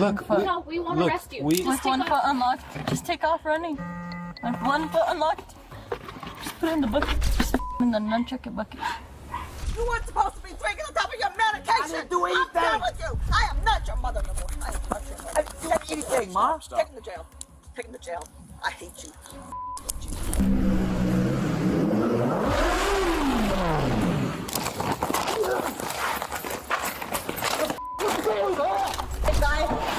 Look, No, we want to arrest you. Just one foot unlocked. Just take off running. With one foot unlocked. Just put it in the bucket. Just in the nunchuck bucket. You weren't supposed to be drinking on top of your medication. I didn't do anything. I'm done with you. I am not your mother no more. I am not your mother. I didn't do anything, Ma. Take him to jail. Take him to jail. I hate you. Hey, guy.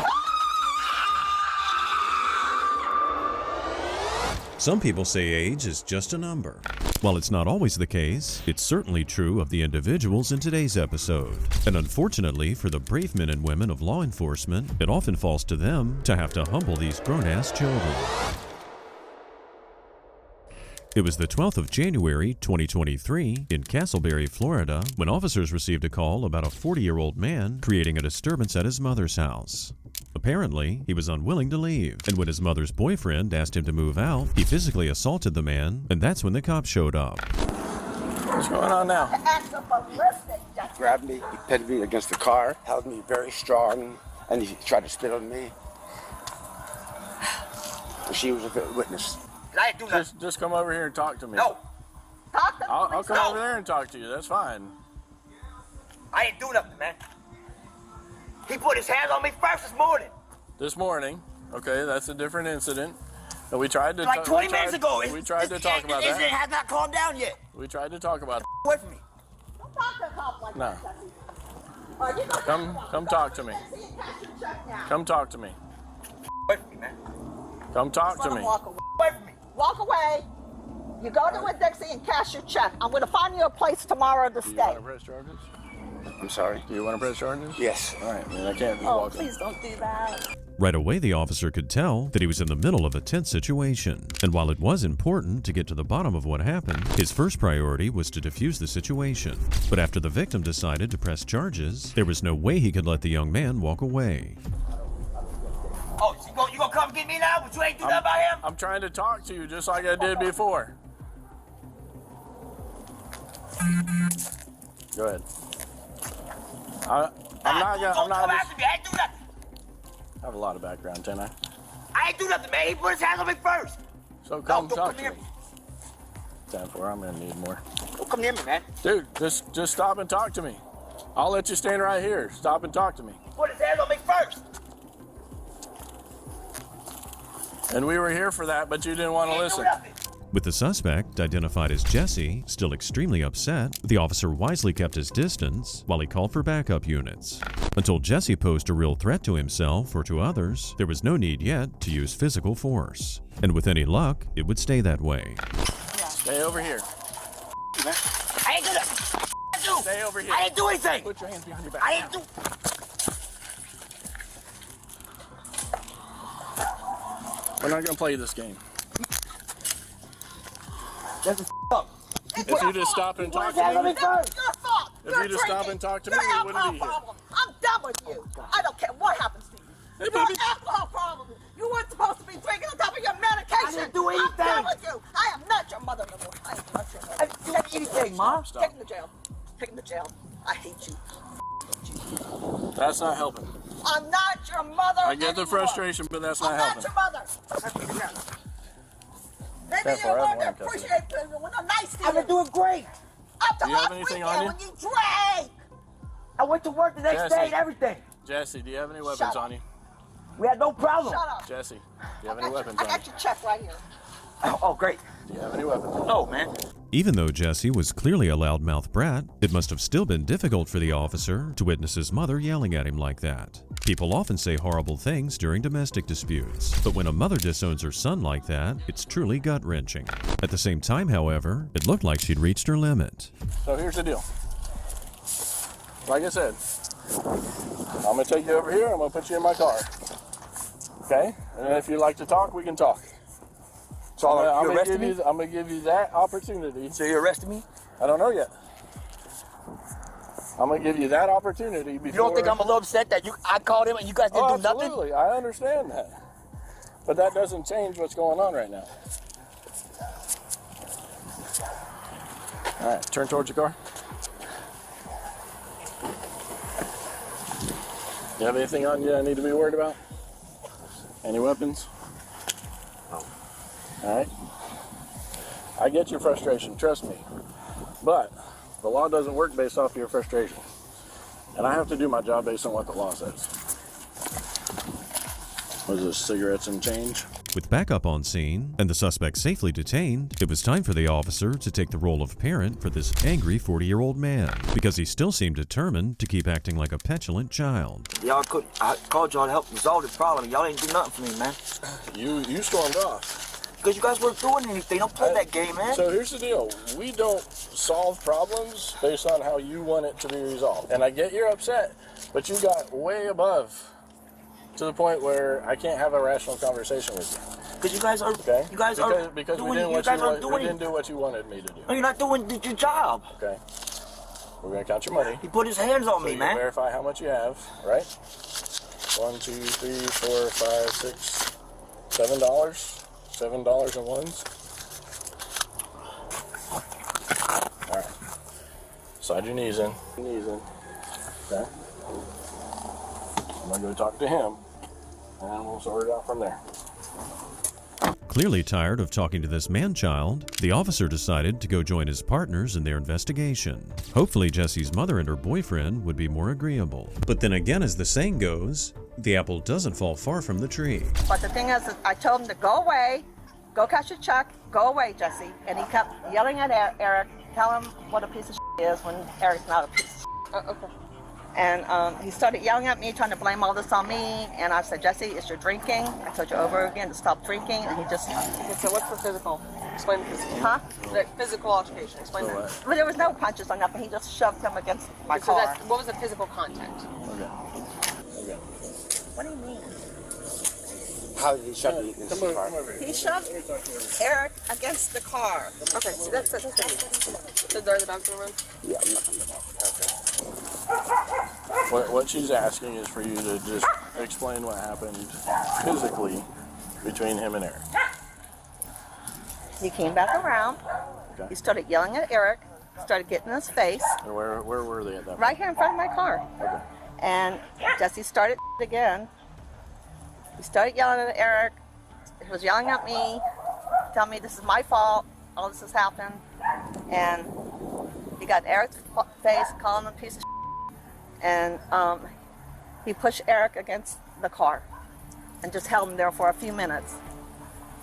Some people say age is just a number. While it's not always the case, it's certainly true of the individuals in today's episode. And unfortunately for the brave men and women of law enforcement, it often falls to them to have to humble these grown-ass children. It was the 12th of January, 2023, in Castleberry, Florida, when officers received a call about a 40-year-old man creating a disturbance at his mother's house. Apparently, he was unwilling to leave, and when his mother's boyfriend asked him to move out, he physically assaulted the man, and that's when the cops showed up. What's going on now? Grabbed me, he pitted me against the car, held me very strong, and he tried to spit on me. She was a witness. I didn't do nothing. Just come over here and talk to me. No. Talk to me. I'll come over there and talk to you. That's fine. I didn't do nothing, man. He put his hands on me first this morning. This morning, okay, that's a different incident. And we tried to Like 20 minutes ago. We tried to talk about It that. has not calmed down yet. We tried to talk about Away from me. Don't talk to a cop like No. that. Come talk to me. Come talk to me. Away from me, man. Come talk to me. Walk away from me. Walk away. You go to a Dixie and cash your check. I'm going to find you a place tomorrow to Do you stay. want to press charges? I'm sorry. Do you want to press charges? Yes. All right, man, I can't just Oh, walk in. please don't do that. Right away, the officer could tell that he was in the middle of a tense situation. And while it was important to get to the bottom of what happened, his first priority was to defuse the situation. But after the victim decided to press charges, there was no way he could let the young man walk away. Oh, you gonna come get me now, but you ain't do nothing about him? I'm trying to talk to you just like I did before. Go ahead. I'm not Come after me. I ain't do nothing. I have a lot of background, didn't I? I ain't do nothing, man. He put his hands on me first. So come don't talk come to near me. me. 10-4, I'm gonna need more. Don't come near me, man. Dude, just stop and talk to me. I'll let you stand right here. Stop and talk to me. He put his hands on me first. And we were here for that, but you didn't want to He ain't do listen. nothing. With the suspect, identified as Jesse, still extremely upset, the officer wisely kept his distance while he called for backup units. Until Jesse posed a real threat to himself or to others, there was no need yet to use physical force. And with any luck, it would stay that way. Stay over here. I ain't do nothing. Stay over here. I didn't do anything. Put your hands behind your back. I didn't do. We're not gonna play this game. That's up. If you just stop and talk to hands on me, me first. Your fault. If You're you just stop drinking. and talk to me, Your we wouldn't alcohol be here. problem. I'm done with you. I don't care what happens to you. Hey, Your baby. alcohol problem. You weren't supposed to be drinking on top of your medication. I didn't do I'm anything. done with you. I am not your mother no more. I am not your mother. I didn't do anything, Ma. Stop. Take him to jail. Take him to jail. I hate you. That's not helping. I'm not your mother. I get the anymore. frustration, but that's not I'm helping. not your mother. Maybe Careful, you I learn to have one appreciate people when they're nice to you. I've been doing great. Up to Do you have last anything weekend on you? when you drank. I went to work the next Jesse. day and everything. Jesse, do you have any weapons Shut on you? We had no problem. Shut up. Jesse, do you have I any got weapons your, on I you? got your check right here. Oh, great. Do you have any weapons? No, man. Even though Jesse was clearly a loudmouth brat, it must have still been difficult for the officer to witness his mother yelling at him like that. People often say horrible things during domestic disputes, but when a mother disowns her son like that, it's truly gut-wrenching. At the same time, however, it looked like she'd reached her limit. So here's the deal. Like I said, I'm gonna take you over here. I'm gonna put you in my car. Okay? And if you'd like to talk, we can talk. So I'm you arrested me? gonna give you that opportunity. So you arrested me? I don't know yet. I'm gonna give you that opportunity before. You don't think I'm a little upset that I called him and you guys didn't do nothing? Absolutely. I understand that. But that doesn't change what's going on right now. All right, turn towards your car. You have anything on you I need to be worried about? Any weapons? No. All right. I get your frustration, trust me. But the law doesn't work based off your frustration. And I have to do my job based on what the law says. What is this, cigarettes and change? With backup on scene and the suspect safely detained, it was time for the officer to take the role of parent for this angry 40-year-old man, because he still seemed determined to keep acting like a petulant child. I called y'all to help resolve the problem. Y'all didn't do nothing for me, man. You stormed off. Because you guys weren't doing anything. Don't play that game, man. So here's the deal. We don't solve problems based on how you want it to be resolved. And I get you're upset, but you got way above to the point where I can't have a rational conversation with you. Because you guys are, Okay? you guys are because doing, we didn't, you guys aren't doing we didn't do what you wanted me to do. No, you're not doing your job. Okay? We're going to count your money. He put his hands on So me, you man. verify how much you have, right? 1, 2, 3, 4, 5, 6, $7. $7 in ones. All right. Slide your knees in. Okay. I'm gonna go talk to him, and we'll sort it out from there. Clearly tired of talking to this man-child, the officer decided to go join his partners in their investigation. Hopefully Jesse's mother and her boyfriend would be more agreeable. But then again, as the saying goes, the apple doesn't fall far from the tree. But the thing is, I told him to go away, go cash your check, go away, Jesse. And he kept yelling at Eric, tell him what a piece of shit is when Eric's not a piece of shit. Okay. And he started yelling at me, trying to blame all this on me. And I said, Jesse, it's your drinking. I told you over again to stop drinking. And he just... Okay, so what's the physical? Explain the physical. Huh? The physical altercation. Explain that. But there was no punches or nothing. He just shoved him against my So car. that's, what was the physical contact? Okay. What do you mean? How did he shove me against the car? He shoved Eric against the car. Okay, so that's it. The door of the dog's gonna run? Yeah, I'm not going to What she's asking is for you to just explain what happened physically between him and Eric. He came back around. Okay. He started yelling at Eric. Started getting in his face. And where were they at that point? Right here in front of my car. Okay. And Jesse started again. He started yelling at Eric. He was yelling at me, telling me this is my fault. All this has happened. And he got Eric's face, calling him a piece of shit. And he pushed Eric against the car and just held him there for a few minutes.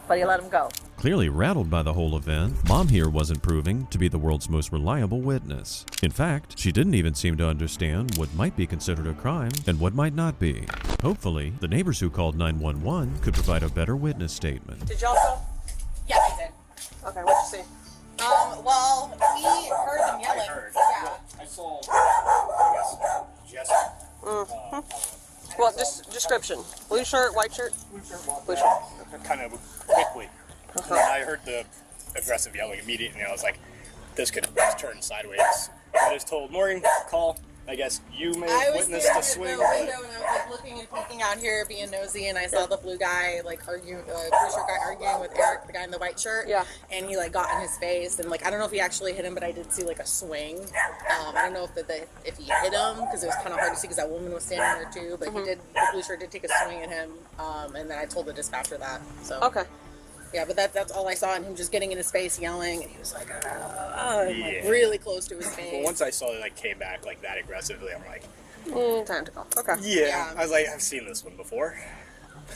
But he let him go. Clearly rattled by the whole event, Mom here wasn't proving to be the world's most reliable witness. In fact, she didn't even seem to understand what might be considered a crime and what might not be. Hopefully, the neighbors who called 911 could provide a better witness statement. Did y'all go? Yeah, I did. Okay, what'd you see? Well, we heard them yelling. Yeah. I saw, I guess, Jesse. Well, just description. Blue shirt, white shirt? Blue shirt. Kind of quickly. And I heard the aggressive yelling immediately, and I was like, this could turn sideways. I was told, Morgan, call. I guess you may have witnessed the swing. I was standing at the window, and I was like looking and peeking out here, being nosy, and I saw the blue guy like arguing, blue shirt guy arguing with Eric, the guy in the white shirt. Yeah. And he like got in his face, and like I don't know if he actually hit him, but I did see like a swing. I don't know if he hit him because it was kind of hard to see because that woman was standing there too. But he did. The blue shirt did take a swing at him, and then I told the dispatcher that. So. Okay. Yeah, but that's all I saw, and him just getting in his face, yelling, and he was like, like really close to his face. Well, once I saw it like came back like that aggressively, I'm like, Time to go. Okay. yeah. I was like, I've seen this one before.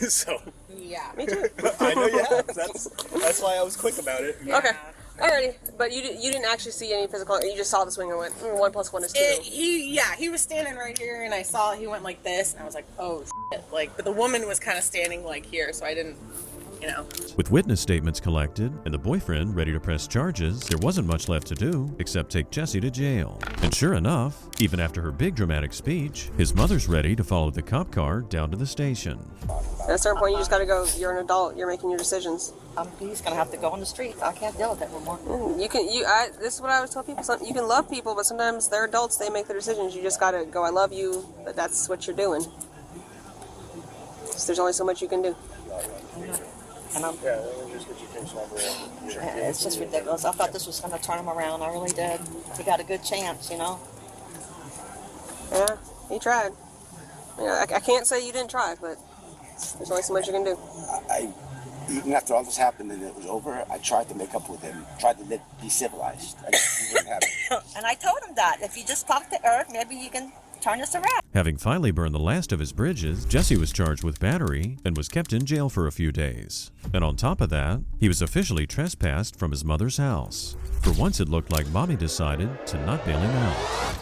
So Yeah. Me too. I know you have. That's why I was quick about it. Okay. Alrighty, but you didn't actually see any physical. You just saw the swing and went 1 + 1 is 2. He was standing right here, and I saw he went like this, and I was like, oh shit. Like, but the woman was kind of standing like here, so I didn't, you know. With witness statements collected and the boyfriend ready to press charges, there wasn't much left to do except take Jesse to jail. And sure enough, even after her big dramatic speech, his mother's ready to follow the cop car down to the station. At a certain point, you just got to go. You're an adult. You're making your decisions. He's gonna have to go on the streets. I can't deal with it anymore. This is what I always tell people. You can love people, but sometimes they're adults. They make their decisions. You just got to go. I love you, but that's what you're doing. 'Cause there's only so much you can do. And Yeah, let me just get your case number. it's just ridiculous. I thought this was gonna turn him around. I really did. He got a good chance, you know. Yeah, he tried. I can't say you didn't try, but there's only so much you can do. Even after all this happened and it was over, I tried to make up with him, tried to be civilized. He wouldn't have it. And I told him that if you just talk to Eric, maybe you can turn this around. Having finally burned the last of his bridges, Jesse was charged with battery and was kept in jail for a few days. And on top of that, he was officially trespassed from his mother's house. For once it looked like Mommy decided to not bail him out.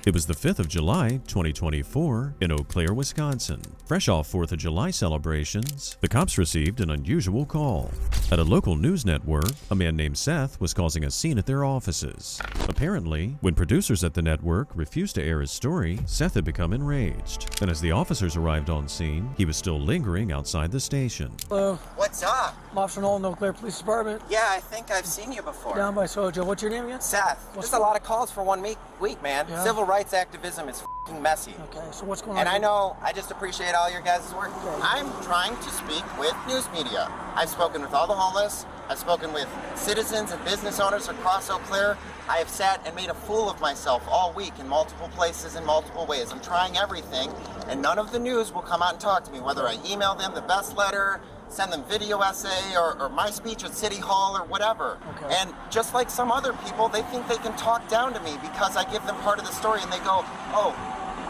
It was the 5th of July, 2024, in Eau Claire, Wisconsin. Fresh off 4th of July celebrations, the cops received an unusual call. At a local news network, a man named Seth was causing a scene at their offices. Apparently, when producers at the network refused to air his story, Seth had become enraged. And as the officers arrived on scene, he was still lingering outside the station. Hello. What's up? I'm Officer Nolan, Eau Claire Police Department. Yeah, I think I've seen you before. Down by Sojo. What's your name again? Seth. There's a lot of calls for 1 week, man. Yeah. Civil rights activism is f***ing messy. Okay, so what's going on? And I know, I just appreciate all your guys' work. Okay. I'm trying to speak with news media. I've spoken with all the homeless. I've spoken with citizens and business owners across Eau Claire. I have sat and made a fool of myself all week in multiple places in multiple ways. I'm trying everything, and none of the news will come out and talk to me, whether I email them the best letter, send them video essay, or my speech at City Hall, or whatever. Okay. And just like some other people, they think they can talk down to me because I give them part of the story, and they go, oh,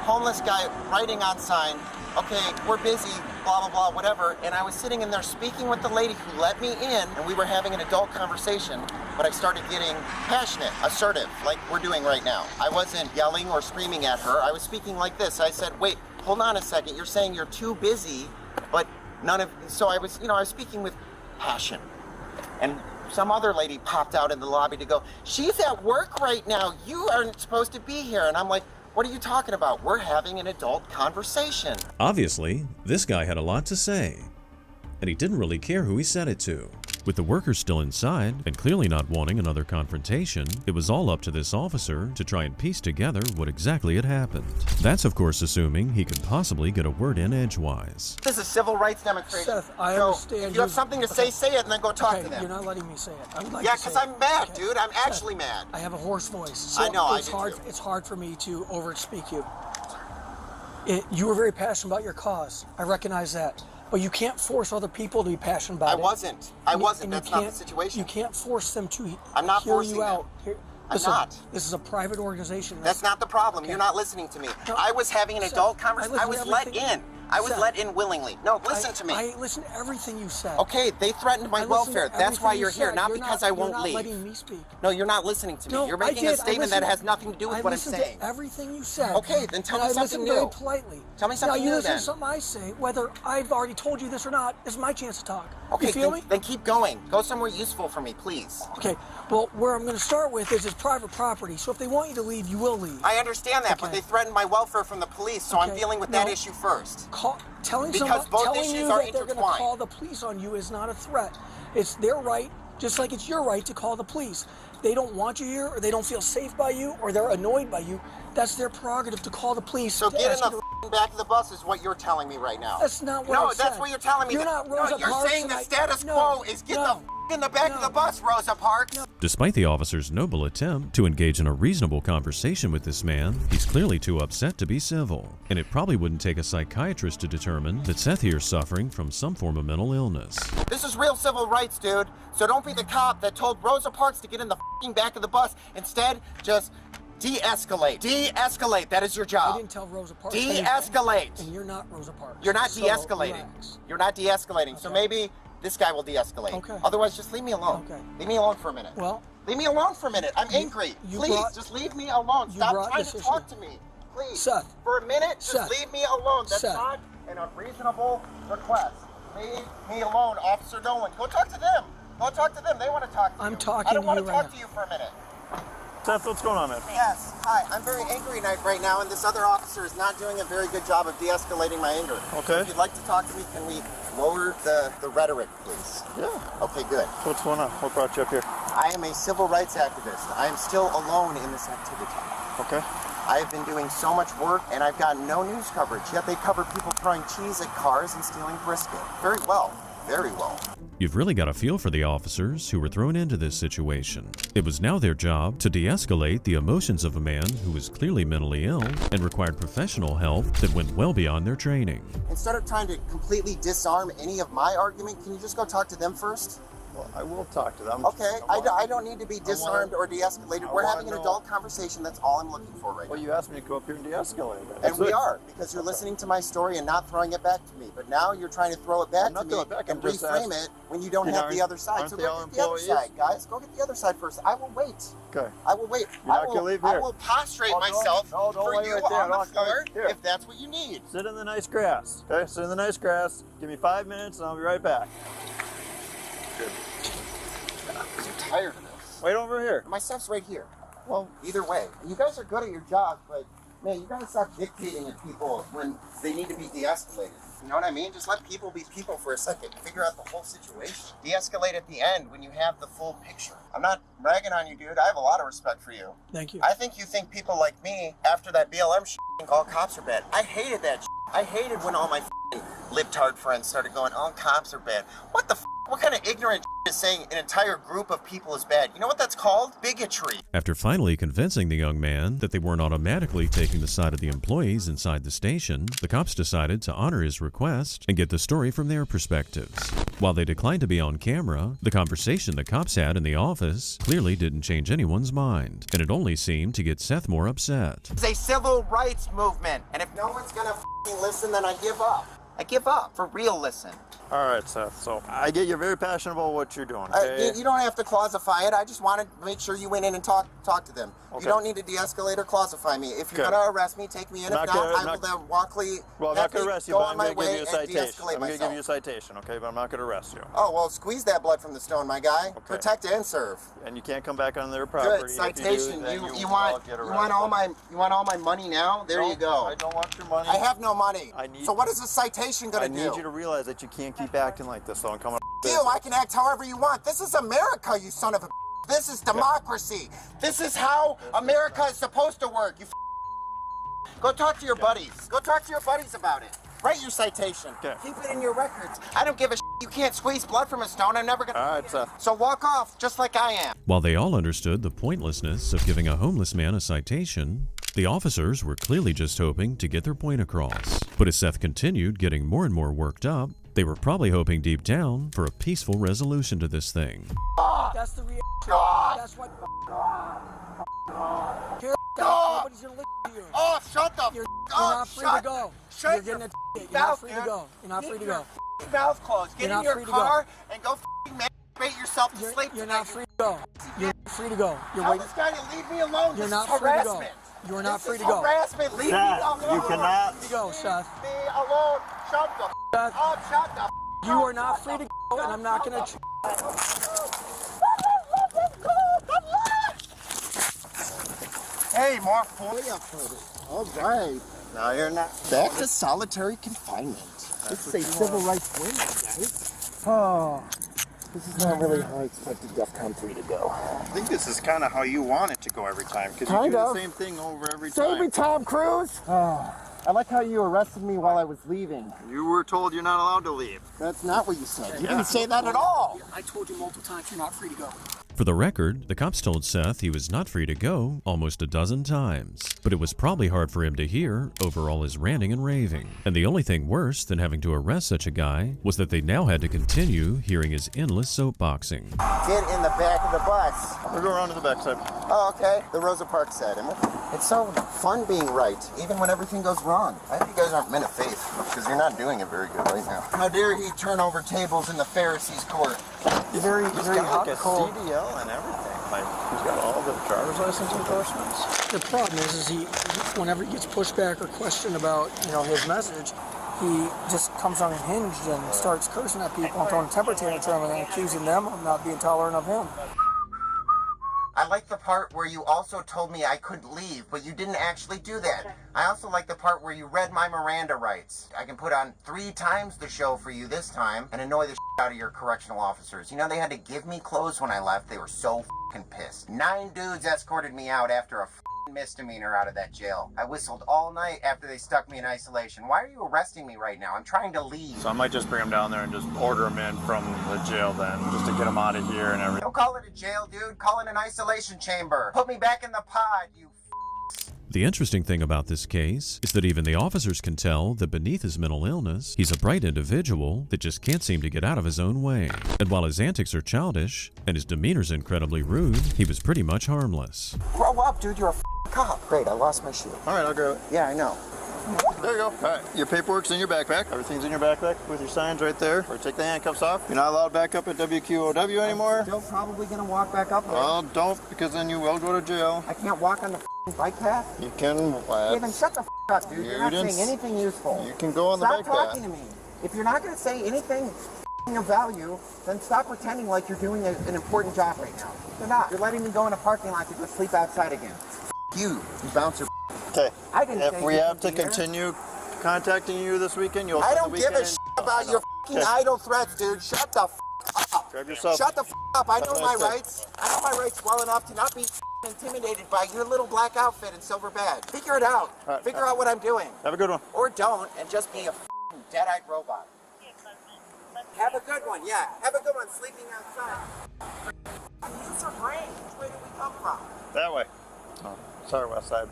homeless guy writing on sign, okay, we're busy, blah, blah, blah, whatever. And I was sitting in there speaking with the lady who let me in, and we were having an adult conversation, but I started getting passionate, assertive, like we're doing right now. I wasn't yelling or screaming at her. I was speaking like this. I said, wait, hold on a second. You're saying you're too busy, but so I was speaking with passion. And some other lady popped out in the lobby to go, she's at work right now. You aren't supposed to be here. And I'm like, what are you talking about? We're having an adult conversation. Obviously, this guy had a lot to say, and he didn't really care who he said it to. With the workers still inside and clearly not wanting another confrontation, it was all up to this officer to try and piece together what exactly had happened. That's of course assuming he could possibly get a word in edgewise. This is a civil rights demonstration. Seth, I understand. If you have something to say, say it, and then go talk to them. You're not letting me say it. I would like Yeah, to say because I'm mad, okay. dude. I'm Seth, actually mad. I have a hoarse voice. So I know, it's I do hard. too. It's hard for me to overspeak you. You were very passionate about your cause. I recognize that. But you can't force other people to be passionate about it. I wasn't. That's not the situation. You can't force them to I'm not hear forcing you them. out. I'm not. This is a private organization. That's not the problem. You're not listening to me. No, I was having an Seth, adult conversation. I listen was to let everything- in. I was Seth, let in willingly. No, listen to me. I listened to everything you said. Okay, they threatened my I listened welfare. to That's why everything you're you here, said. not You're because I won't you're not leave. letting me speak. No, you're not listening to me. No, You're making I a did. statement that has nothing to do with I what I'm listened saying. to everything you said. Okay, then tell me and I something listened new. very politely. Tell me something now, you new listen then. to something I say, whether I've already told you this or not, is my chance to talk. Okay, you feel me? then keep going. Go somewhere useful for me, please. Okay, well, where I'm going to start with is it's private property, so if they want you to leave, you will leave. I understand that, but Okay. they threatened my welfare from the police, so I'm Okay, dealing with that no. issue first. Telling Because both telling issues you are that they're going to intertwined. call the police on you is not a threat. It's their right, just like it's your right to call the police. They don't want you here, or they don't feel safe by you, or they're annoyed by you. That's their prerogative to call the police. So to get in ask the you to- back of the bus is what you're telling me right now. That's not what No, I said. that's what you're telling me. You're not Rosa you're Parks, saying and the I- status no, quo is get no, the in the back of the bus, Rosa Parks. Despite the officer's noble attempt to engage in a reasonable conversation with this man, he's clearly too upset to be civil. And it probably wouldn't take a psychiatrist to determine that Seth here is suffering from some form of mental illness. This is real civil rights, dude. So don't be the cop that told Rosa Parks to get in the back of the bus. Instead, just de-escalate. De-escalate. That is your job. I didn't tell Rosa Parks. De-escalate. And you're not Rosa Parks. You're not So de-escalating. relax. You're not de-escalating. So Okay. maybe this guy will de-escalate. Okay. Otherwise, just leave me alone. Okay. Leave me alone for a minute. Well, Leave me alone for a minute. I'm angry. you Please, brought- just leave me alone. you Stop brought trying this to issue. talk to me. Please. Seth. For a minute, just Seth. leave me alone. That's Seth. not an unreasonable request. Leave me alone, Officer Nolan. Go talk to them. Go talk to them. They want to talk to you. I'm talking I don't to want you to right talk now. to you for a minute. Seth, what's going on, man? Yes. Hi. I'm very angry right now, and this other officer is not doing a very good job of de-escalating my anger. Okay. If you'd like to talk to me, can we lower the rhetoric, please? Yeah. Okay, good. What's going on? What brought you up here? I am a civil rights activist. I am still alone in this activity. Okay. I have been doing so much work, and I've gotten no news coverage, yet they cover people throwing cheese at cars and stealing brisket. Very well. very well. You've really got a feel for the officers who were thrown into this situation. It was now their job to de-escalate the emotions of a man who was clearly mentally ill and required professional help that went well beyond their training. Instead of trying to completely disarm any of my argument, can you just go talk to them first? Well, I will talk to them. Okay, I don't need to be disarmed or de-escalated. We're having an adult conversation. That's all I'm looking for right now. Well, you asked me to go up here and de-escalate it. And we are, because you're listening to my story and not throwing it back to me. But now you're trying to throw it back to me and reframe it when you don't have the other side. So go get the other side, guys. Go get the other side first. I will wait. Okay. I will wait. You're not gonna leave here. I will prostrate myself for you on the floor if that's what you need. Sit in the nice grass. Okay, sit in the nice grass. Give me 5 minutes and I'll be right back. Good. I'm tired of this. Wait over here. My stuff's right here. Well, either way, you guys are good at your job, but man, you gotta stop dictating to people when they need to be de-escalated. You know what I mean? Just let people be people for a second. Figure out the whole situation. De-escalate at the end when you have the full picture. I'm not ragging on you, dude. I have a lot of respect for you. Thank you. I think you think people like me, after that BLM think all cops are bad. I hated that I hated when all my libtard friends started going, all cops are bad. What the What kind of ignorant is saying an entire group of people is bad? You know what that's called? Bigotry. After finally convincing the young man that they weren't automatically taking the side of the employees inside the station, the cops decided to honor his request and get the story from their perspectives. While they declined to be on camera, the conversation the cops had in the office clearly didn't change anyone's mind, and it only seemed to get Seth more upset. It's a civil rights movement, and if no one's gonna listen, then I give up. I give up. For real, listen. All right, Seth. So I get you're very passionate about what you're doing. Okay? You don't have to classify it. I just wanted to make sure you went in and talk to them. Okay. You don't need to de-escalate or classify me. If you're gonna arrest me, take me in. If not, I will then walkly. Well, I'm not gonna arrest you, but I'm gonna give you a citation. I'm gonna myself. give you a citation, okay? But I'm not gonna arrest you. Oh well, squeeze that blood from the stone, my guy. Okay. Protect and serve. And you can't come back on their property. Good citation. You want all my money now? There you go. I don't want your money. I have no money. So what is a citation gonna do? I need you to realize that you can't keep acting like this. So I'm coming. I can act however you want. This is America, you son of a. This is democracy. This is how America is supposed to work. You go talk to your buddies. Go talk to your buddies about it. Write your citation. Keep it in your records. I don't give a You can't squeeze blood from a stone. I'm never gonna. All right, Seth. So walk off, just like I am. While they all understood the pointlessness of giving a homeless man a citation, the officers were clearly just hoping to get their point across. But as Seth continued getting more and more worked up, they were probably hoping deep down for a peaceful resolution to this thing. That's the reaction. That's what. Nobody's gonna listen to you. Oh, shut the You're not free to go. You're getting a You're not free to go. You're not free to go. Mouth closed. Get in your car and go masturbate yourself to sleep. You're not free to go. You're free to go. You're waiting. Tell this guy to leave me alone. You're not free to go. You're not free to go. Harassment. Leave me alone. You cannot. Free to go, Seth. Leave me alone. Shut the up. Shut the. You are not free to go, and I'm not gonna. Hey, more fully uploaded. All right. No, you're not. Back to solitary confinement. This is a civil rights win, guys. Oh, this is not really how I expected DEFCON 3 to go. I think this is kind of how you want it to go every time, because you do the same thing over every time. Save me, Tom Cruise! Oh, I like how you arrested me while I was leaving. You were told you're not allowed to leave. That's not what you said. You didn't say that at all. I told you multiple times you're not free to go. For the record, the cops told Seth he was not free to go almost a dozen times, but it was probably hard for him to hear over all his ranting and raving. And the only thing worse than having to arrest such a guy was that they now had to continue hearing his endless soapboxing. Get in the back of the bus. We'll go around to the backside. Oh, okay. The Rosa Parks side. It's so fun being right, even when everything goes wrong. I hope you guys aren't men of faith, because you're not doing it very good right now. How dare he turn over tables in the Pharisees' court? He's got like a CDL and everything. Like, he's got all the driver's license endorsements. The problem is he whenever he gets pushback or questioned about, his message, he just comes unhinged and starts cursing at people and throwing a temper tantrum and accusing them of not being tolerant of him. I like the part where you also told me I couldn't leave, but you didn't actually do that. I also like the part where you read my Miranda rights. I can put on 3 times the show for you this time and annoy the out of your correctional officers. They had to give me clothes when I left. They were so pissed. 9 dudes escorted me out after a misdemeanor out of that jail. I whistled all night after they stuck me in isolation. Why are you arresting me right now? I'm trying to leave. So I might just bring him down there and just order him in from the jail then, just to get him out of here and everything. Don't call it a jail, dude. Call it an isolation chamber. Put me back in the pod, you The interesting thing about this case is that even the officers can tell that beneath his mental illness, he's a bright individual that just can't seem to get out of his own way. And while his antics are childish and his demeanor's incredibly rude, he was pretty much harmless. Grow up, dude. You're a cop. Great, I lost my shoe. All right, I'll grab it. Yeah, I know. There you go. All right, your paperwork's in your backpack. Everything's in your backpack with your signs right there. Or take the handcuffs off. You're not allowed back up at WQOW anymore. I'm still probably gonna walk back up there. Well, don't, because then you will go to jail. I can't walk on the bike path? You can. Steven, shut the up, dude. You're not saying anything useful. You can go on the Stop bike path. talking to me. If you're not gonna say anything of value, then stop pretending like you're doing an important job right now. You're not. You're letting me go in a parking lot to go sleep outside again. You bouncer. Okay. I didn't if say we have to anything, continue contacting you this weekend, you'll I spend don't the give a weekend about your idle threats, dude. Shut the up. Grab yourself. Shut the up. I know my That's it. rights. I know my rights well enough to not be intimidated by your little black outfit and silver badge. Figure it out. Right, Figure out what I'm doing. Have a good one. Or don't, and just be a dead-eyed robot. Have a good one, yeah. Have a good one sleeping outside. Use your brain. Which way did we come from? That way. Oh, sorry, West Side.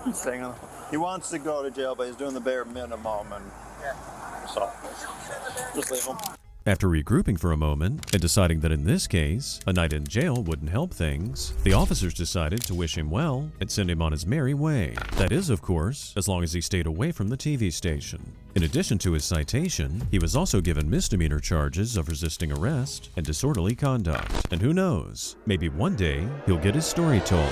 He's staying on. He wants to go to jail, but he's doing the bare minimum, and so just leave him. After regrouping for a moment and deciding that in this case, a night in jail wouldn't help things, the officers decided to wish him well and send him on his merry way. That is, of course, as long as he stayed away from the TV station. In addition to his citation, he was also given misdemeanor charges of resisting arrest and disorderly conduct. And who knows, maybe one day he'll get his story told.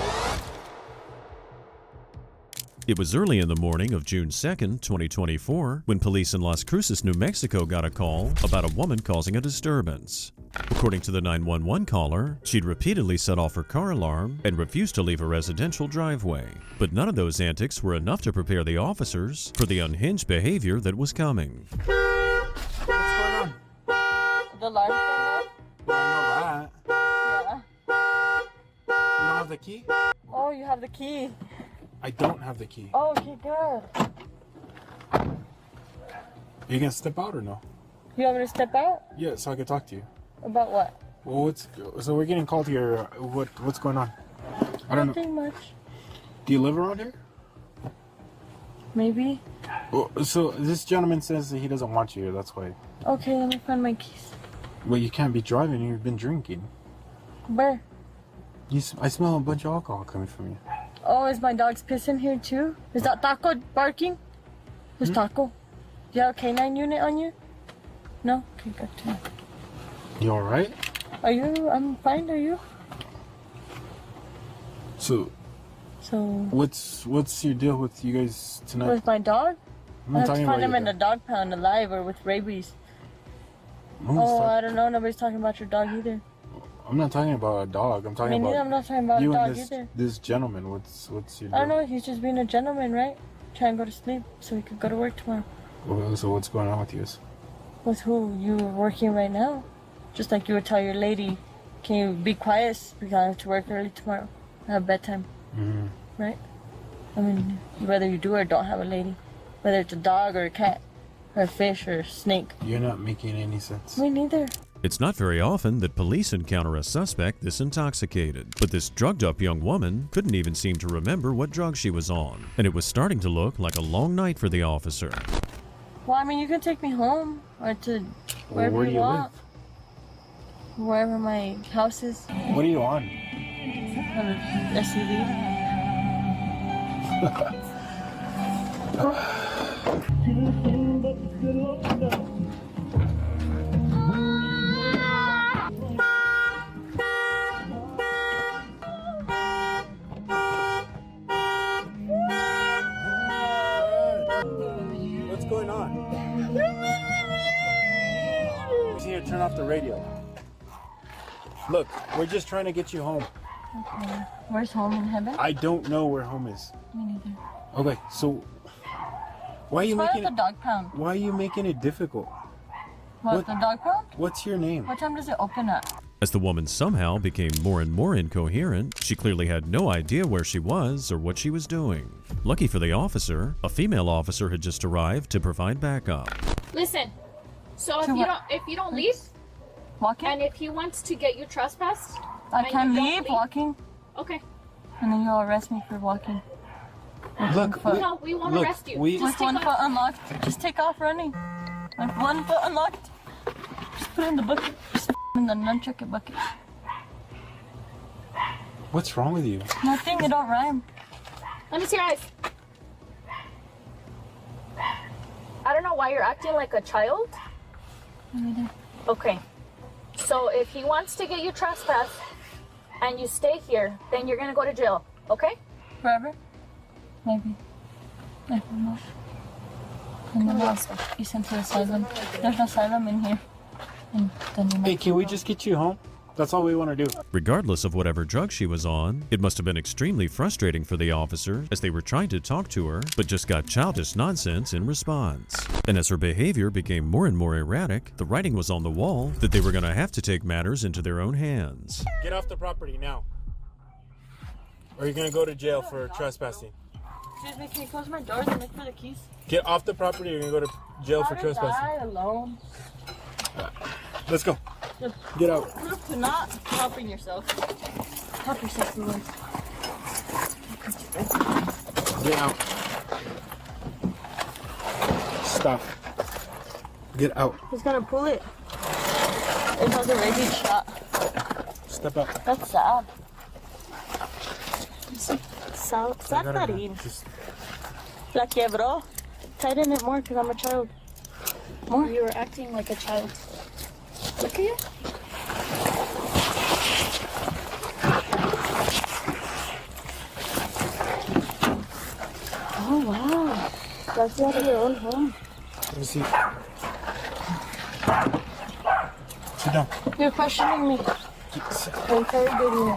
It was early in the morning of June 2nd, 2024, when police in Las Cruces, New Mexico got a call about a woman causing a disturbance. According to the 911 caller, she'd repeatedly set off her car alarm and refused to leave a residential driveway. But none of those antics were enough to prepare the officers for the unhinged behavior that was coming. What's going on? The alarm's going off? I know that. Yeah. You don't have the key? Oh, you have the key. I don't have the key. Oh, okay, good. You gonna step out or no? You want me to step out? Yeah, so I can talk to you. About what? Well, so we're getting called here. What's going on? I don't know. Nothing much. Do you live around here? Maybe. Well, so this gentleman says that he doesn't want you here. That's why. Okay, let me find my keys. Well, you can't be driving. You've been drinking. Where? I smell a bunch of alcohol coming from you. Oh, is my dog's pissing here too? Is that Taco barking? Who's Taco? Do you have a canine unit on you? No? Okay, good too. You alright? Are you? I'm fine, are you? So what's your deal with you guys tonight? With my dog? I'm I not have to talking find about him in your the dog pound alive or with rabies. dog. I don't know. Nobody's talking about your dog either. I'm not talking about a dog. I'm talking Me about neither. I'm not talking about you a dog and this, either. this gentleman. What's your deal? I don't know. He's just being a gentleman, right? Trying to go to sleep so he could go to work tomorrow. Well, so what's going on with you? With who? You are working right now. Just like you would tell your lady, can you be quiet because I have to work early tomorrow. I have bedtime. Mm-hmm. Right? I mean, whether you do or don't have a lady. Whether it's a dog or a cat. Or a fish or a snake. You're not making any sense. Me neither. It's not very often that police encounter a suspect this intoxicated, but this drugged-up young woman couldn't even seem to remember what drug she was on, and it was starting to look like a long night for the officer. Well, I mean, you can take me home or to wherever where do you want. Wherever my house is. What are you on? SUV. What's going on? You just need to turn off the radio. Look, we're just trying to get you home. Okay. Where's home in heaven? I don't know where home is. Me neither. Okay, so why are you Why making the dog pound? Why are you making it difficult? What, the dog pound? What's your name? What time does it open at? As the woman somehow became more and more incoherent, she clearly had no idea where she was or what she was doing. Lucky for the officer, a female officer had just arrived to provide backup. Listen, so if you don't leave, walking, and if he wants to get you trespassed, I can leave walking. Okay. And then you'll arrest me for walking. Look, no, we won't arrest you. Just one foot unlocked. Just take off running. With one foot unlocked. Just put it in the bucket. Just in the nunchuck bucket. What's wrong with you? Nothing. It don't rhyme. Let me see your eyes. I don't know why you're acting like a child. Okay. So if he wants to get you trespassed and you stay here, then you're gonna go to jail. Okay? Forever? Maybe. I don't know. And then I'll be sent to asylum. There's no asylum in here. And then you Hey, can we just get you home? That's all we want to do. Regardless of whatever drug she was on, it must have been extremely frustrating for the officer as they were trying to talk to her, but just got childish nonsense in response. And as her behavior became more and more erratic, the writing was on the wall that they were going to have to take matters into their own hands. Get off the property now. Or you're going to go to jail for trespassing. Excuse me, can you close my doors and look for the keys? Get off the property or you're going to go to jail for trespassing. Die alone. Let's go. Get out. Proof to not helping yourself. Help yourself, Lewis. Get out. Stop. Get out. He's gonna pull it. It has a raging shot. Step up. That's sad. Sad, Karin. La quebró. Tighten it more because I'm a child. More. You were acting like a child. Look at you. Oh wow. That's out of your own home. Let me see. Sit down. You're questioning me. I'm interrogating you.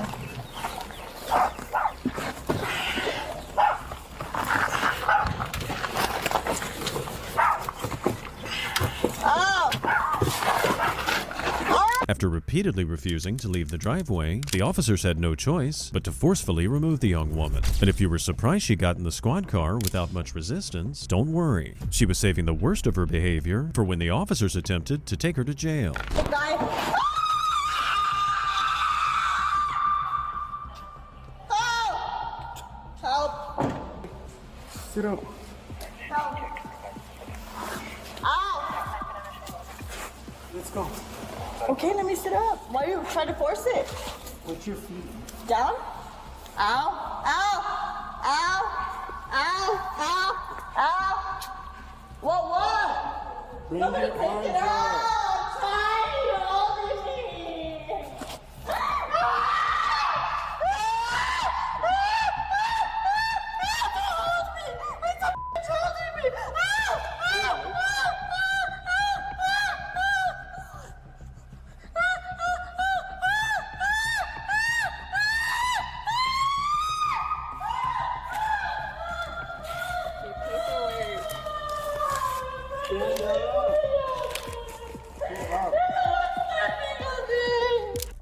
After repeatedly refusing to leave the driveway, the officers had no choice but to forcefully remove the young woman. And if you were surprised she got in the squad car without much resistance, don't worry. She was saving the worst of her behavior for when the officers attempted to take her to jail. Help! Sit up. Help! Ow! Let's go. Okay, let me sit up. Why are you trying to force it? Put your feet down. Ow! Ow! Ow! Ow! Ow! Ow! What? Bring Somebody your take arms it out! I'm trying to hold it here.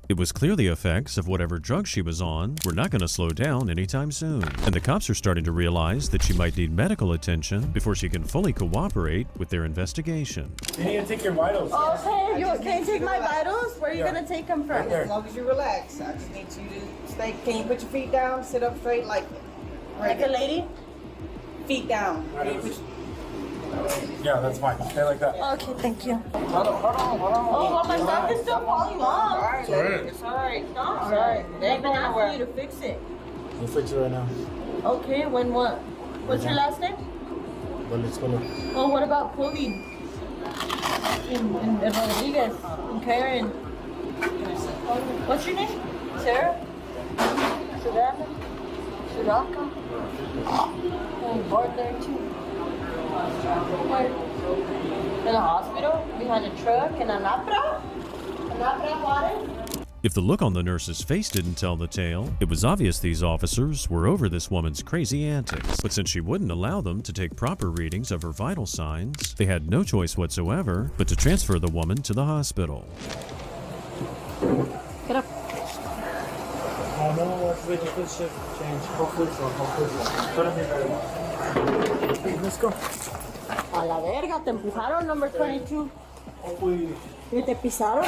It was clear the effects of whatever drug she was on were not going to slow down anytime soon, and the cops are starting to realize that she might need medical attention before she can fully cooperate with their investigation. You need to take your vitals. Okay, can you take my vitals? Where are you going to take them from? As long as you relax. I just need you to stay. Can you put your feet down? Sit up straight like Like a lady? Feet down. Yeah, that's fine. Stay like that. Okay, thank you. Hold on. Oh, well, my stuff is still falling off. It's alright. It's alright. No, it's alright. They've been asking you to fix it. We'll fix it right now. Okay, when what? What's your last name? Well, let's go. Oh, what about Chloe? And Rodriguez. And Karen. What's your name? Sarah? Savannah? Sudaka? Oh, bored there too. Where? In a hospital? Behind a truck? In a napra? A napra water? If the look on the nurse's face didn't tell the tale, it was obvious these officers were over this woman's crazy antics. But since she wouldn't allow them to take proper readings of her vital signs, they had no choice whatsoever but to transfer the woman to the hospital. Get up. No, let's wait till this shift change. Hopefully so. Let's go. A la verga, te empujaron, number 22. ¿Y te pisaron?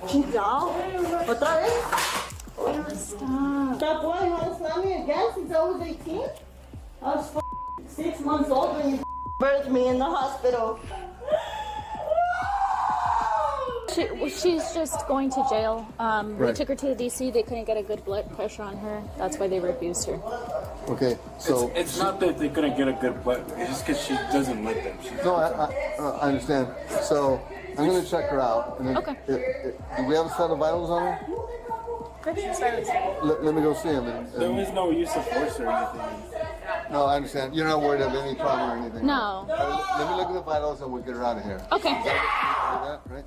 Chingao. ¿Otra vez? That boy had slammed me again since I was 18? I was 6 months old when you birthed me in the hospital. She's just going to jail. We Right. took her to the DC. They couldn't get a good blood pressure on her. That's why they refused her. Okay, so It's not that they couldn't get a good blood. It's just because she doesn't let them. no, I understand. So I'm gonna check her out. And then Okay. Do we have a set of vitals on her? Let me go see him. There was no use of force or anything. No, I understand. You're not worried of any trauma or anything. No. Let me look at the vitals and we'll get her out of here. Okay. Is that right?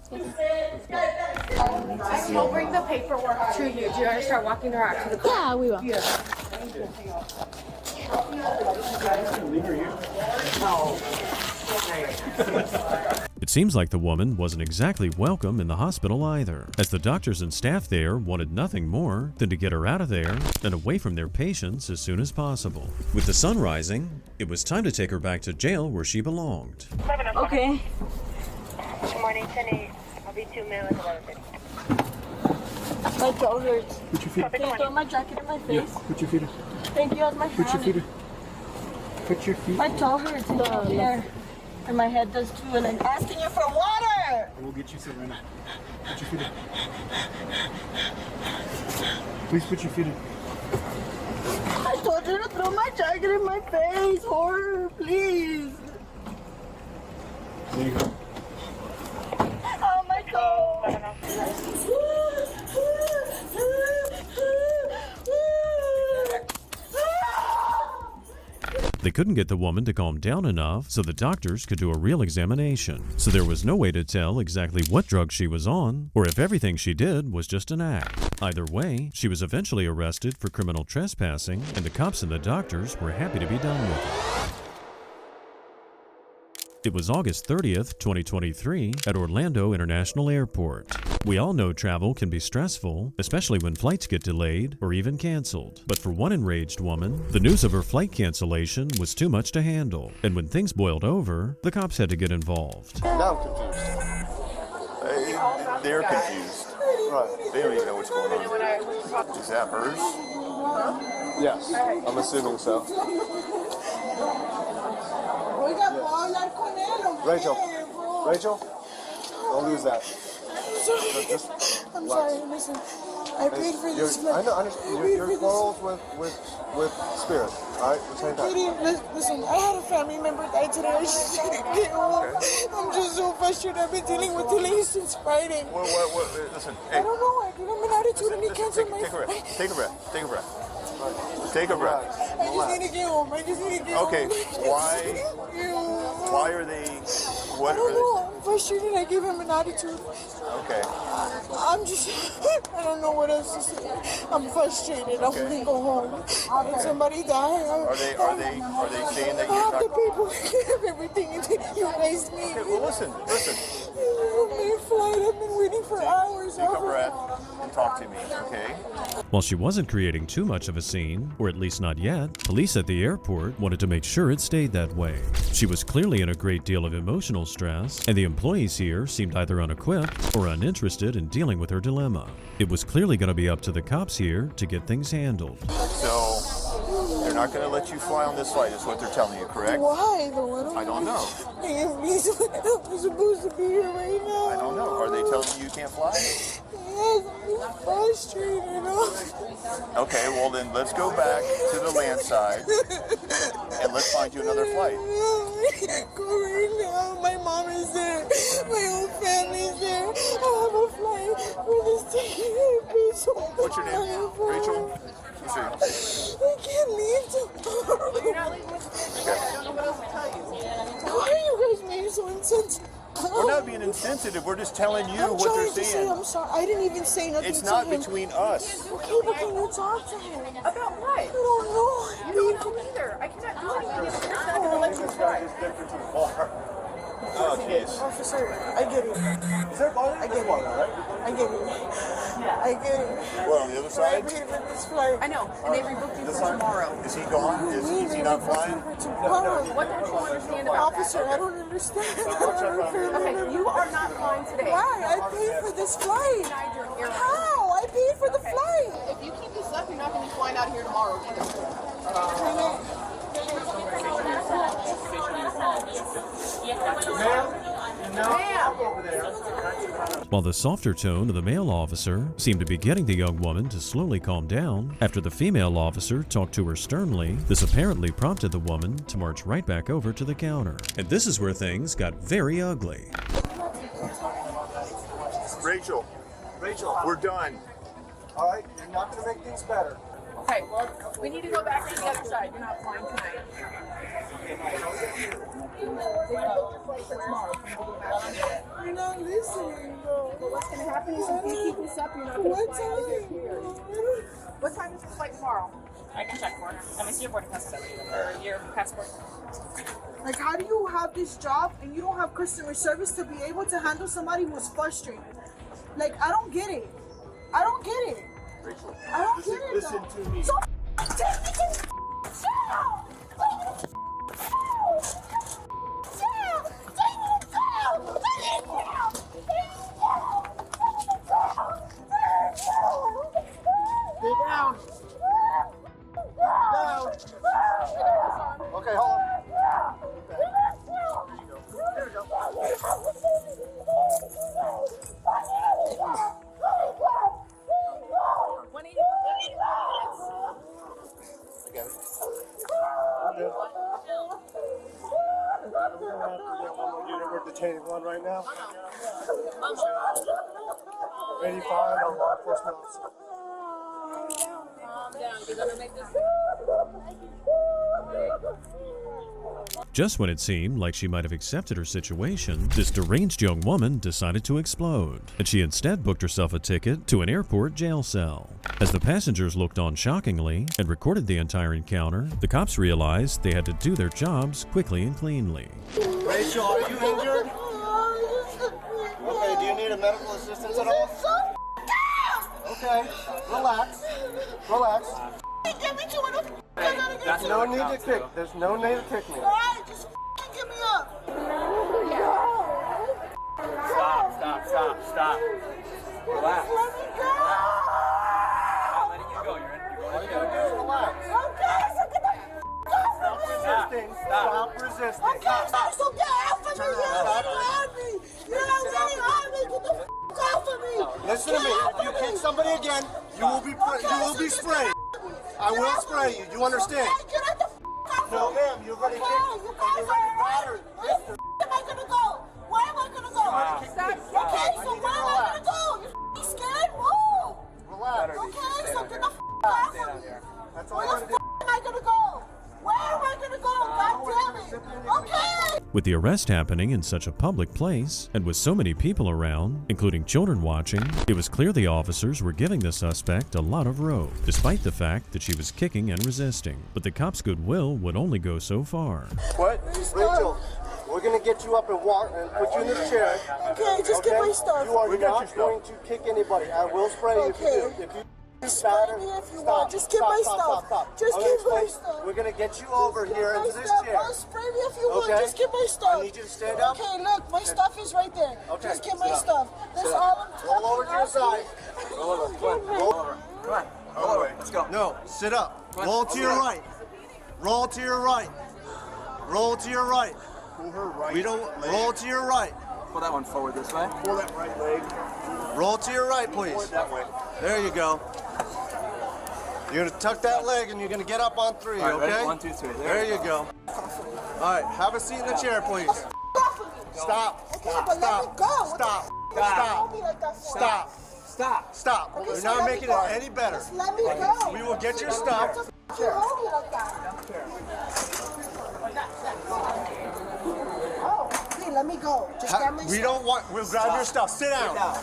We'll bring the paperwork to you. Do you want to start walking her out to the car? Yeah, we will. It seems like the woman wasn't exactly welcome in the hospital either, as the doctors and staff there wanted nothing more than to get her out of there and away from their patients as soon as possible. With the sun rising, it was time to take her back to jail where she belonged. Okay. Good morning, 10-8. I'll be 2 minutes, 11:50. My toe hurts. Put your feet. Can you throw my jacket in my face? Yeah, put your feet up. Thank you, as my Put your hand. feet up. Put your feet My toe hurts here. And my head does too, and I'm asking you for water! We'll get you some right now. Put your feet up. Please put your feet up. I told you to throw my jacket in my face, horror, please! There you go. Oh, my toe! They couldn't get the woman to calm down enough so the doctors could do a real examination. So there was no way to tell exactly what drug she was on, or if everything she did was just an act. Either way, she was eventually arrested for criminal trespassing, and the cops and the doctors were happy to be done with it. It was August 30th, 2023, at Orlando International Airport. We all know travel can be stressful, especially when flights get delayed or even canceled. But for one enraged woman, the news of her flight cancellation was too much to handle. And when things boiled over, the cops had to get involved. Now I'm confused. They're confused. Right. They don't even know what's going on. Is that hers? Yes, I'm assuming so. Rachel, don't lose that. I'm sorry, listen. I paid for this. I know, your quarrels with Spirit, all right? Same time. Listen, I had a family member die today. I just didn't get home. I'm just so frustrated. I've been dealing with delays since Friday. Listen, hey. I don't know. I gave him an attitude and he canceled my flight. Take a breath. Take a breath. I just need to get home. Okay, why are they, I don't know. I'm frustrated. I gave him an attitude. Okay. I'm just, I don't know what else to say. I'm frustrated. I want to go home. Somebody died. Are they saying that I you're have not... the paperwork. I have everything. You raised me. Okay, well, listen. My flight. I've been waiting for hours. Take a breath and talk to me, okay? While she wasn't creating too much of a scene, or at least not yet, police at the airport wanted to make sure it stayed that way. She was clearly in a great deal of emotional stress, and the employees here seemed either unequipped or uninterested in dealing with her dilemma. It was clearly going to be up to the cops here to get things handled. So, they're not going to let you fly on this flight, is what they're telling you, correct? Why though? I don't know. I'm supposed to be here right now. I don't know. Are they telling you you can't fly? Yes, I'm just frustrated. Okay, well then let's go back to the land side and let's find you another flight. I can't go right now. My mom is there. My whole family is there. I have a flight for this ticket. What's your name? Rachel? Let's see. I can't leave tomorrow. Okay. I don't know what else to tell you. Why are you guys being so insensitive? We're not being insensitive. We're just telling you I'm what they're trying to saying. say I'm sorry. I didn't even say nothing It's to not him. between us. Okay, but can you talk to him? About what? I don't know. You don't know either. I cannot do anything if they're not going to let you try. Oh, jeez. Officer, I get it. Is there bar? I get it. Right? I get it. I get it. What, on the other side? I paid for this flight. I know, and they rebooked you for tomorrow. Is he gone? Is he not flying? What don't you understand about Officer, I don't understand. Okay, you are not flying today. Why? I paid for this flight. How? I paid for the flight. If you keep this up, you're not going to be flying out of here tomorrow either. While the softer tone of the male officer seemed to be getting the young woman to slowly calm down, after the female officer talked to her sternly, this apparently prompted the woman to march right back over to the counter. And this is where things got very ugly. Rachel, we're done. All right, you're not going to make things better. Okay, we need to go back to the other side. You're not flying tonight. You're not listening, bro. What's going to happen is if you keep this up, you're not going to fly out of here. What time is the flight tomorrow? I can check for it. Let me see your boarding pass or your passport. Like, how do you have this job and you don't have customer service to be able to handle somebody who's frustrated? Like, I don't get it. I don't get it. Rachel, I don't get it. listen to me. So Stay down. Down. Okay, hold on. There you go. I got it. I'm good. We're gonna have to get one more unit. We're detaining one right now. 85 on law enforcement officer. Calm down. You're going to make this. Just when it seemed like she might have accepted her situation, this deranged young woman decided to explode, and she instead booked herself a ticket to an airport jail cell. As the passengers looked on shockingly and recorded the entire encounter, the cops realized they had to do their jobs quickly and cleanly. Rachel, are you injured? Okay, do you need a medical assistance at all? Okay, relax. Relax. There's no need to kick. There's no need to kick me. Alright, just get me up. Stop. Relax. Let me go. I'm letting you go. You're going. Relax. Okay, so get the off of me. Stop resisting. Okay, so get off of me. You're getting on me. You're getting on me. Get the off of me. Listen to me. If you kick somebody again, you will be sprayed. I will spray you. You understand? No, ma'am. You're already kicked. You're already battered. Where am I gonna go? Where am I gonna go? Okay, so where am I gonna go? You scared? Move. Relax. Okay, so get the off of me. That's all you Where gotta do. am I gonna go? Where am I gonna go? God damn it. Okay. With the arrest happening in such a public place, and with so many people around, including children watching, it was clear the officers were giving the suspect a lot of rope, despite the fact that she was kicking and resisting. But the cops' goodwill would only go so far. What? Rachel, we're gonna get you up and walk and put you in this chair. Okay, just get my stuff. You are not going to kick anybody. I will spray you if you do. If you spray me if you want. Just get my stuff. Just get my stuff. We're gonna get you over here into this chair. Oh, spray me if you want. Just get my stuff. I need you to stand up. Okay, look, my stuff is right there. Okay, Just get my sit stuff. That's all I'm Roll over to your side. Roll over. Roll over. Come on. Roll over. Let's go. No, sit up. Roll to your right. Roll to your right. Roll to your right. Pull her right. We don't roll to your right. Pull that one forward this way. Pull that right leg. Roll to your right, please. That way. There you go. You're gonna tuck that leg and you're gonna get up on three, All right, okay? ready? 1, 2, 3. There you go. All right, have a seat in the chair, please. Stop. Stop. You're not making it any better. Just let me go. We will get your stuff. Okay, let me go. Just grab my We don't want. We'll grab your stuff. Sit down.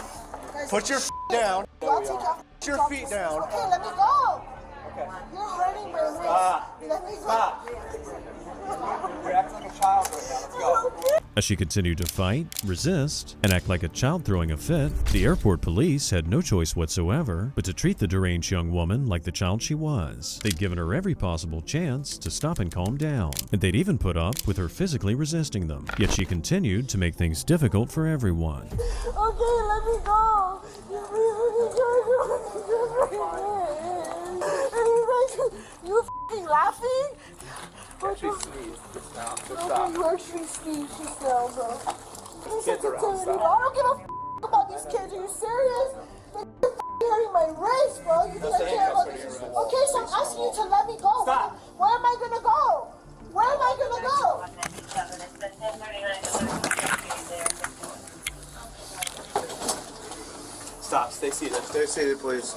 Put your down. I'll take off. Put your feet down. Okay, let me go. You're hurting my wrist. Let me go. You're acting like a child right now. Let's go. As she continued to fight, resist, and act like a child throwing a fit, the airport police had no choice whatsoever but to treat the deranged young woman like the child she was. They'd given her every possible chance to stop and calm down, and they'd even put up with her physically resisting them. Yet she continued to make things difficult for everyone. Okay, let me go. You f***ing laughing? She sneezed just now. So Okay, stop. you actually sneezed just now, bro. Kids around, I stop. don't give a f*** about these kids. Are you serious? They're f***ing hurting my wrist, bro. You think I care about this? Okay, so I'm asking you to let me go. Stop. Where am I gonna go? Where am I gonna go? Stop. Stay seated. Stay seated, please.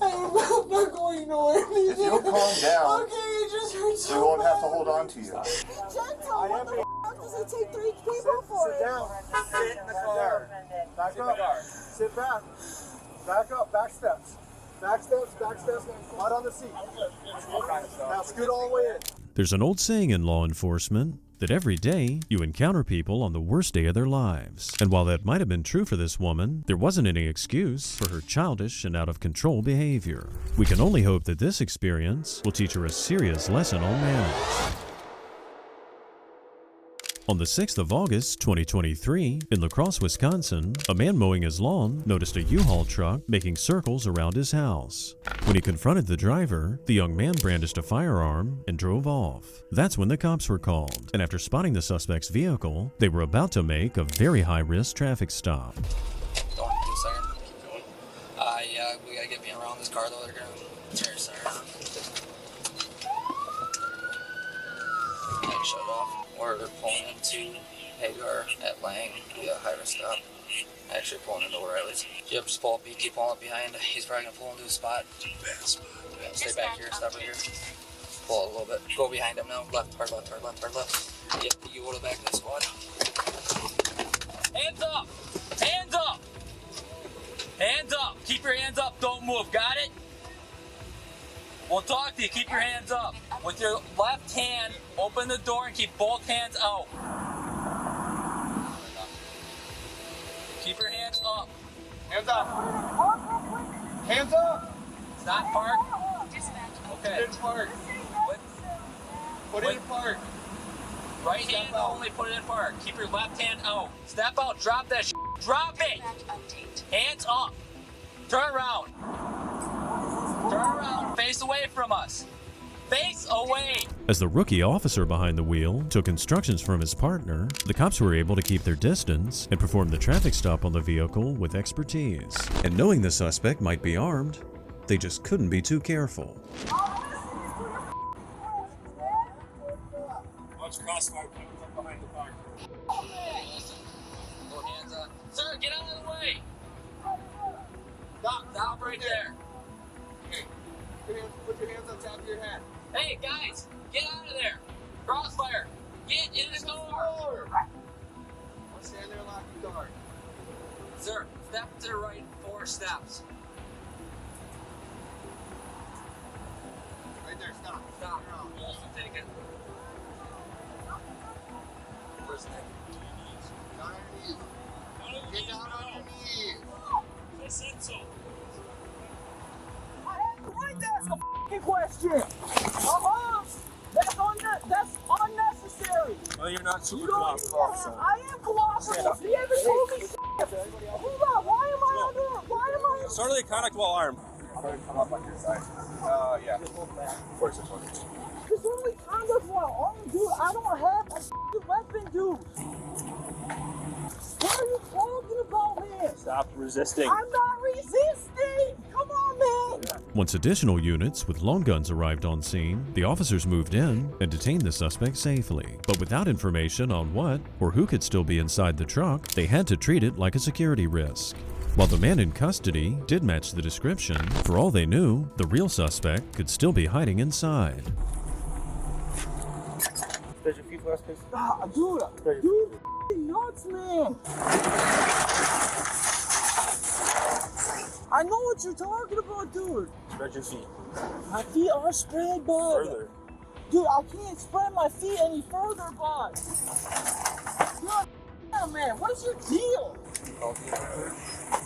I'm not going nowhere. If you'll calm down, Okay, it just hurts. we won't have to hold on to you. Gentle, what the f*** does it take 3 people for? Sit down. Sit in the car. Back up. Sit back. Back up. Back steps. Back steps. Back steps. Right on the seat. Now scoot all the way in. There's an old saying in law enforcement that every day you encounter people on the worst day of their lives. And while that might have been true for this woman, there wasn't any excuse for her childish and out of control behavior. We can only hope that this experience will teach her a serious lesson on manners. On the 6th of August, 2023, in La Crosse, Wisconsin, a man mowing his lawn noticed a U-Haul truck making circles around his house. When he confronted the driver, the young man brandished a firearm and drove off. That's when the cops were called, and after spotting the suspect's vehicle, they were about to make a very high-risk traffic stop. Don't do siren. Yeah, we gotta get me around this car though. They're gonna tear a siren on. Yeah, shut it off. We're pulling into Hagar at Lang. We got a high-risk stop. Actually pulling into O'Reilly's. Yep, just pull up. You keep pulling up behind. He's probably gonna pull into a spot. Bad spot. Yeah, stay back here. Stop right here. Pull it a little bit. Go behind him now. Left, hard left, hard left, hard left. Yep, you go to the back of the squad. Hands up! Hands up! Hands up! Keep your hands up. Don't move. Got it? We'll talk to you. Keep your hands up. With your left hand, open the door and keep both hands out. Keep your hands up. Hands up. Hands up. Stop park. Okay. Put it in park. Put it in park. Right hand only, put it in park. Keep your left hand out. Step out. Drop that shit. Drop it. Hands up. Turn around. Turn around. Face away from us. Face away. As the rookie officer behind the wheel took instructions from his partner, the cops were able to keep their distance and perform the traffic stop on the vehicle with expertise. And knowing the suspect might be armed, they just couldn't be too careful. Watch crossfire behind the car. Go hands up. Sir, get out of the way. Stop right there. Okay. Put your hands on top of your head. Hey, guys, get out of there. Crossfire. Get in the car. I'll stand there and lock the door. Sir, step to the right 4 steps. Right there, stop. Stop. Also take it. Where's that? Down on your knees. Get down on your knees. I said so. Why ask a f***ing question? That's unnecessary. Well, you're not super cooperative. officer. I am cooperative. He haven't told me shit. Hold on. Why am I? Disorderly conduct while armed. I'm going to come up on your side. Yeah. 4600. Disorderly conduct while armed, dude. I don't have a f***ing weapon, dude. What are you talking about, man? Stop resisting. I'm not resisting. Come on, man. Once additional units with long guns arrived on scene, the officers moved in and detained the suspect safely. But without information on what or who could still be inside the truck, they had to treat it like a security risk. While the man in custody did match the description, for all they knew, the real suspect could still be hiding inside. There's your feet last, please. Dude, nuts, man. I know what you're talking about, dude. Spread your feet. My feet are spread, bud. Further. Dude, I can't spread my feet any further, bud. You're man, what is your deal?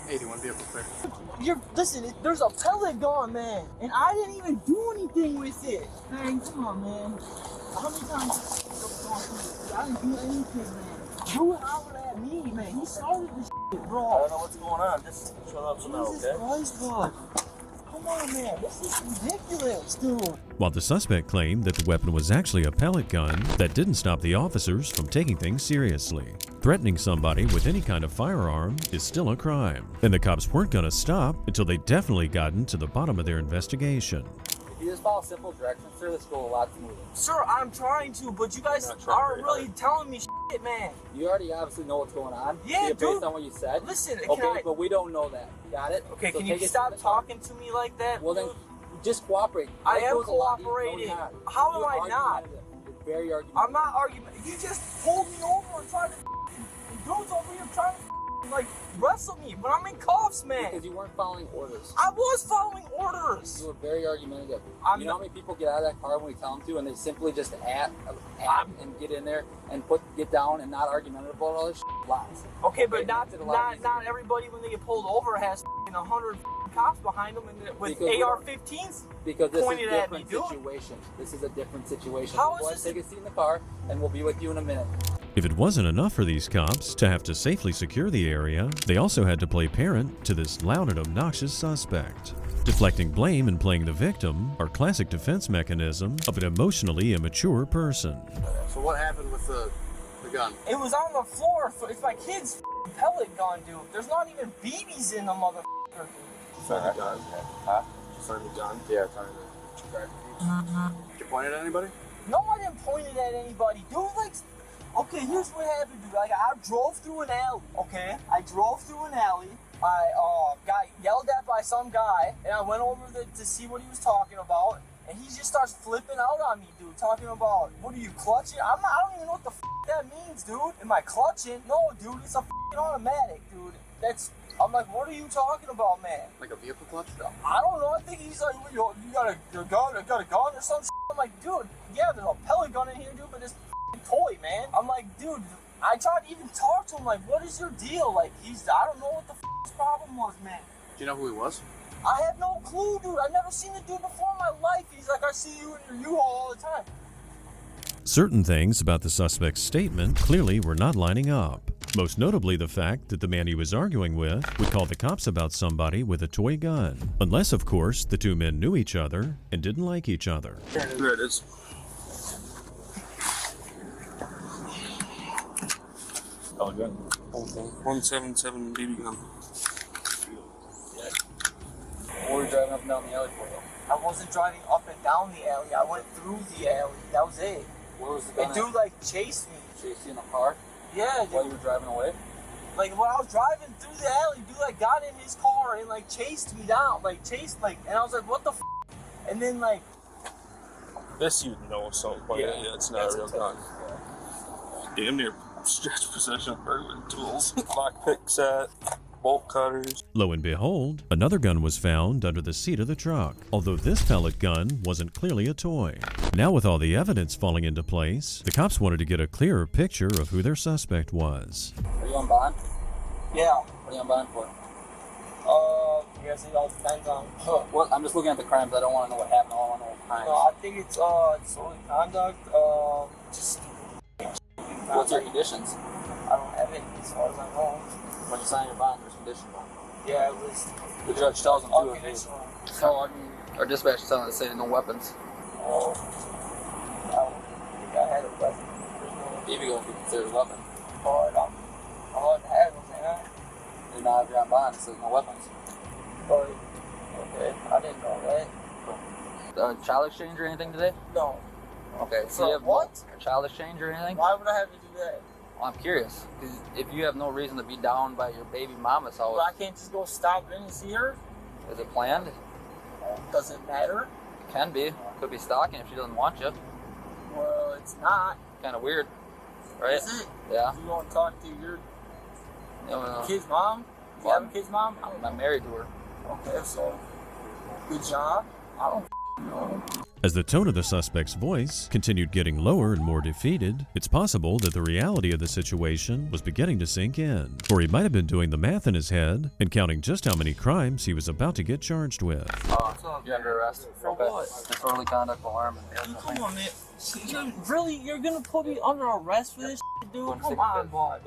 81 vehicle clear. Listen, there's a pellet gun, man, and I didn't even do anything with it. Man, come on, man. How many times I didn't do anything, man. You hollered at me, man. He started this shit, bro. I don't know what's going on. Just shut up for now, Jesus okay? Christ, bud. Come on, man. This is ridiculous, dude. While the suspect claimed that the weapon was actually a pellet gun, that didn't stop the officers from taking things seriously. Threatening somebody with any kind of firearm is still a crime, and the cops weren't going to stop until they definitely gotten to the bottom of their investigation. If you just follow simple directions, sir, this will go a lot smoother. Sir, I'm trying to, but you guys aren't really telling me shit, man. You already obviously know what's going on. Yeah, based dude. on what you said. Listen, okay, but we don't know that. Got it? Okay, So can you take it stop to the talking to me like that? Well, then, just cooperate. I Life am goes a lot easier. cooperating. No, you're not. How am You're I not? argumentative. You're very argumentative. I'm not arguing. You just pulled me over and tried to dudes over here trying to like wrestle me, but I'm in cuffs, man. Because you weren't following orders. I was following orders. You were very argumentative. You know how many people get out of that car when we tell them to, and they simply just act and get in there and get down and not argumentative about all this shit? Lies. Okay, but not everybody when they get pulled over has 100 cops behind them and with AR-15s because this pointed is a at me, different dude. situation. This is a different situation. How Go is ahead, take a seat in the car, and we'll be with you in a minute. If it wasn't enough for these cops to have to safely secure the area, they also had to play parent to this loud and obnoxious suspect. Deflecting blame and playing the victim are classic defense mechanism of an emotionally immature person. So what happened with the gun? It was on the floor. It's my kid's pellet gun, dude. There's not even BBs in the motherfucker. Find the gun. Huh? Find the gun? Yeah, trying to grab Did you point it at anybody? No, I didn't point it at anybody, dude. Like, okay, here's what happened, dude. Like, I drove through an alley. Okay, I drove through an alley. I got yelled at by some guy, and I went over to see what he was talking about, and he just starts flipping out on me, dude. Talking about, what are you clutching? I don't even know what the that means, dude. Am I clutching? No, dude. It's a automatic, dude. I'm like, what are you talking about, man? Like a vehicle clutch? I don't know. I think he's like, you got a gun? I got a gun or some shit. I'm like, dude, yeah, there's a pellet gun in here, dude, but it's a toy, man. I'm like, dude, I tried to even talk to him, like, what is your deal? Like, I don't know what the his problem was, man. Do you know who he was? I have no clue, dude. I've never seen the dude before in my life. He's like, I see you in your U-Haul all the time. Certain things about the suspect's statement clearly were not lining up. Most notably the fact that the man he was arguing with would call the cops about somebody with a toy gun. Unless, of course, the two men knew each other and didn't like each other. There it is. Pellet gun. 177 BB gun. What were you driving up and down the alley for, though? I wasn't driving up and down the alley. I went through the alley. That was it. Where was the gun? And dude, like, chased me. Chased you in a car? Yeah, dude. While you were driving away? Like, when I was driving through the alley, dude, like, got in his car and, like, chased me down. Like, and I was like, what the f***? And then, like... This you'd know at some point. Yeah, it's not a real gun. Damn near stretch possession of burglary tools. Lockpick set, bolt cutters. Lo and behold, another gun was found under the seat of the truck, although this pellet gun wasn't clearly a toy. Now with all the evidence falling into place, the cops wanted to get a clearer picture of who their suspect was. Are you on bond? Yeah. What are you on bond for? I guess it all depends on... Well, I'm just looking at the crimes. I don't want to know what happened. I don't want to know what crimes. No, I think it's disorderly conduct, just... What's your conditions? I don't have any as far as I know. When you sign your bond, there's conditional. Yeah, it was... The judge tells them to. Unconditional. So, I mean, our dispatch is telling us to say no weapons. Oh. I don't think I had a weapon. BB gun would be considered a weapon. But I'm allowed to have them, man. You're not if you're on bond, it says no weapons. But, okay, I didn't know that. Child exchange or anything today? No. Okay, so you have what? A child exchange or anything? Why would I have to do that? Well, I'm curious, because if you have no reason to be down by your baby mama's house... But I can't just go stop in and see her? Is it planned? Does it matter? It can be. Could be stalking if she doesn't want you. Well, it's not. Kind of weird, right? Is it? Yeah. You want to talk to your No. kid's mom? You have a kid's mom? I'm married to her. Okay, so... Good job. I don't know. As the tone of the suspect's voice continued getting lower and more defeated, it's possible that the reality of the situation was beginning to sink in, or he might have been doing the math in his head and counting just how many crimes he was about to get charged with. You're under arrest. For what? Disorderly conduct, alarm, and come on, man. You're gonna put me under arrest for this shit, dude? Come on, boy.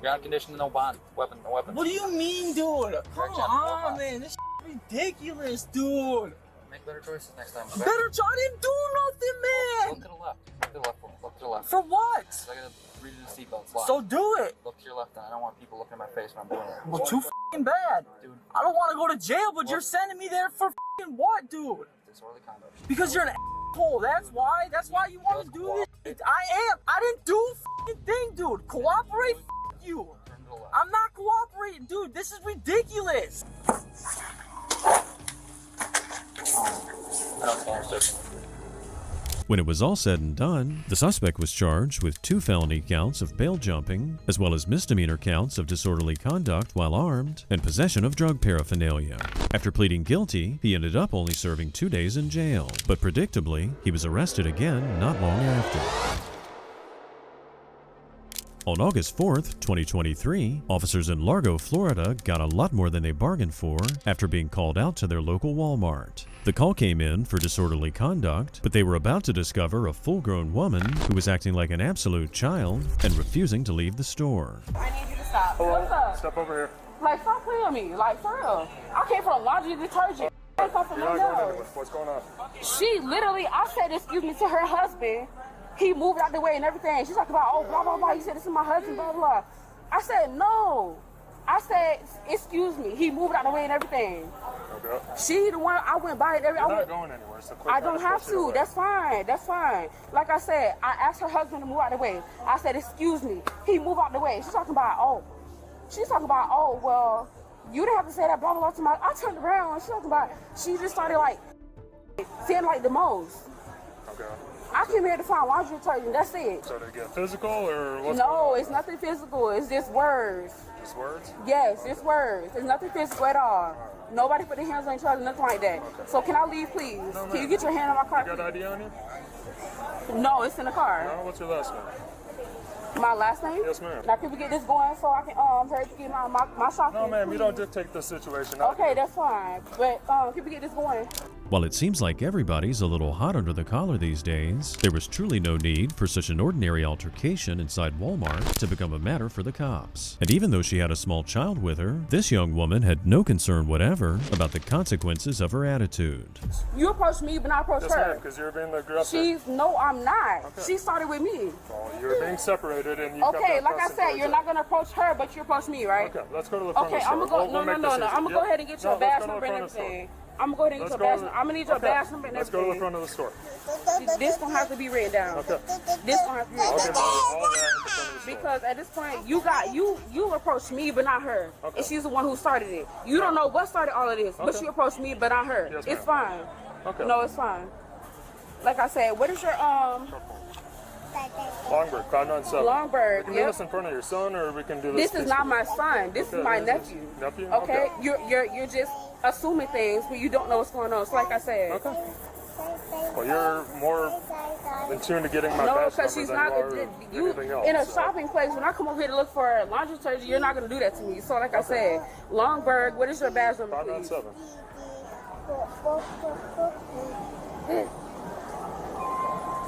You're on condition, no bond. Weapon, no weapon. What do you mean, dude? Come on, man. This shit ridiculous, dude. Make better choices next time. Okay? Better choice? I didn't do nothing, man. Look to the left. Look to the left. Look to the left. For what? I gotta read the seatbelt. So do it. Look to your left. I don't want people looking at my face when I'm doing it. Well, too f***ing bad. Dude. I don't want to go to jail, but you're sending me there for f***ing what, dude? Disorderly conduct. Because you're an asshole. That's why. That's why you want to do this. I am. I didn't do a f***ing thing, dude. Cooperate. F*** you. I'm not cooperating, dude. This is ridiculous. When it was all said and done, the suspect was charged with 2 felony counts of bail jumping, as well as misdemeanor counts of disorderly conduct while armed and possession of drug paraphernalia. After pleading guilty, he ended up only serving 2 days in jail, but predictably, he was arrested again not long after. On August 4th, 2023, officers in Largo, Florida got a lot more than they bargained for after being called out to their local Walmart. The call came in for disorderly conduct, but they were about to discover a full-grown woman who was acting like an absolute child and refusing to leave the store. I need you to stop. What's up? Step over here. Like, stop playing with me. Like, for real. I came from laundry detergent. I come from What's going on? She literally, I said excuse me to her husband. He moved out the way and everything. She's talking about, oh, blah, blah, blah. He said, this is my husband, blah, blah. I said, no. I said, excuse me. He moved out the way and everything. Okay. She the one, I went by it. You're not going anywhere. So I don't have to. That's fine. That's fine. Like I said, I asked her husband to move out the way. I said, excuse me. He moved out the way. She's talking about, oh, well, you didn't have to say that, blah, blah, blah, to my, I turned around. She's talking about, she just started, like, saying, like, the most. Okay. I came here to find laundry detergent. That's it. So to get physical or what's No, it's nothing physical. It's just words. Just words? Yes, just words. It's nothing physical at all. Nobody put their hands on each other, nothing like that. Okay. So can I leave, please? No, can you get your hand on my car? You got ID on you? No, it's in the car. No, what's your last name? My last name? Yes, ma'am. Now, can we get this going so I can hurry to get my shopping? No, ma'am, you don't dictate the situation. Okay, that's fine. But can we get this going? While it seems like everybody's a little hot under the collar these days, there was truly no need for such an ordinary altercation inside Walmart to become a matter for the cops. And even though she had a small child with her, this young woman had no concern whatever about the consequences of her attitude. You approached me, but I approached her. Because you're being aggressive. No, I'm not. Okay. She started with me. Well, you're being separated and you okay, like I said, you're not going to approach her, but you approach me, right? Okay, let's go to the front of the store. I'm going to go, no. I'm going to go ahead and get your badge number and everything. I'm going to go ahead and get your badge number. I'm going to need your badge number and everything. Let's go to the front of the store. This going to have to be written down. Okay. This going to have to be written down. Because at this point, you approached me, but not her. Okay. And she's the one who started it. You don't know what started all of this, but she approached me, but not her. Yes, it's fine. Okay. No, it's fine. Like I said, what is your Longberg, 597. Longberg, We can do this in front of your son, or we can do this. This is not my son. This is my nephew. Nephew? Okay? You're just assuming things, but you don't know what's going on. So like I said. Okay. Well, you're more in tune to getting my no, badge because she's not. You in a shopping place. When I come over here to look for laundry detergent, you're not going to do that to me. So like I said, Longberg, what is your badge number, please? 597.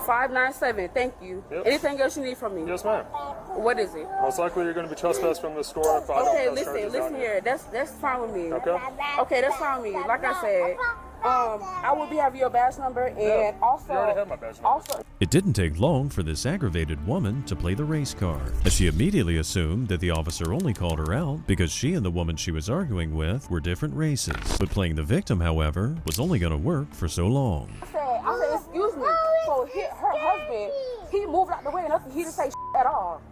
597. Thank you. Yep. Anything else you need from me? Yes, ma'am. What is it? Most likely you're going to be trespassed from the store if I don't press charges listen on you. here. That's fine with me. Okay. Okay, that's fine with me. Like I said, I will be having your badge number and also. You already have my badge number. It didn't take long for this aggravated woman to play the race card, as she immediately assumed that the officer only called her out because she and the woman she was arguing with were different races. But playing the victim, however, was only going to work for so long. I said, excuse me. So her husband, he moved out the way and he didn't say at all.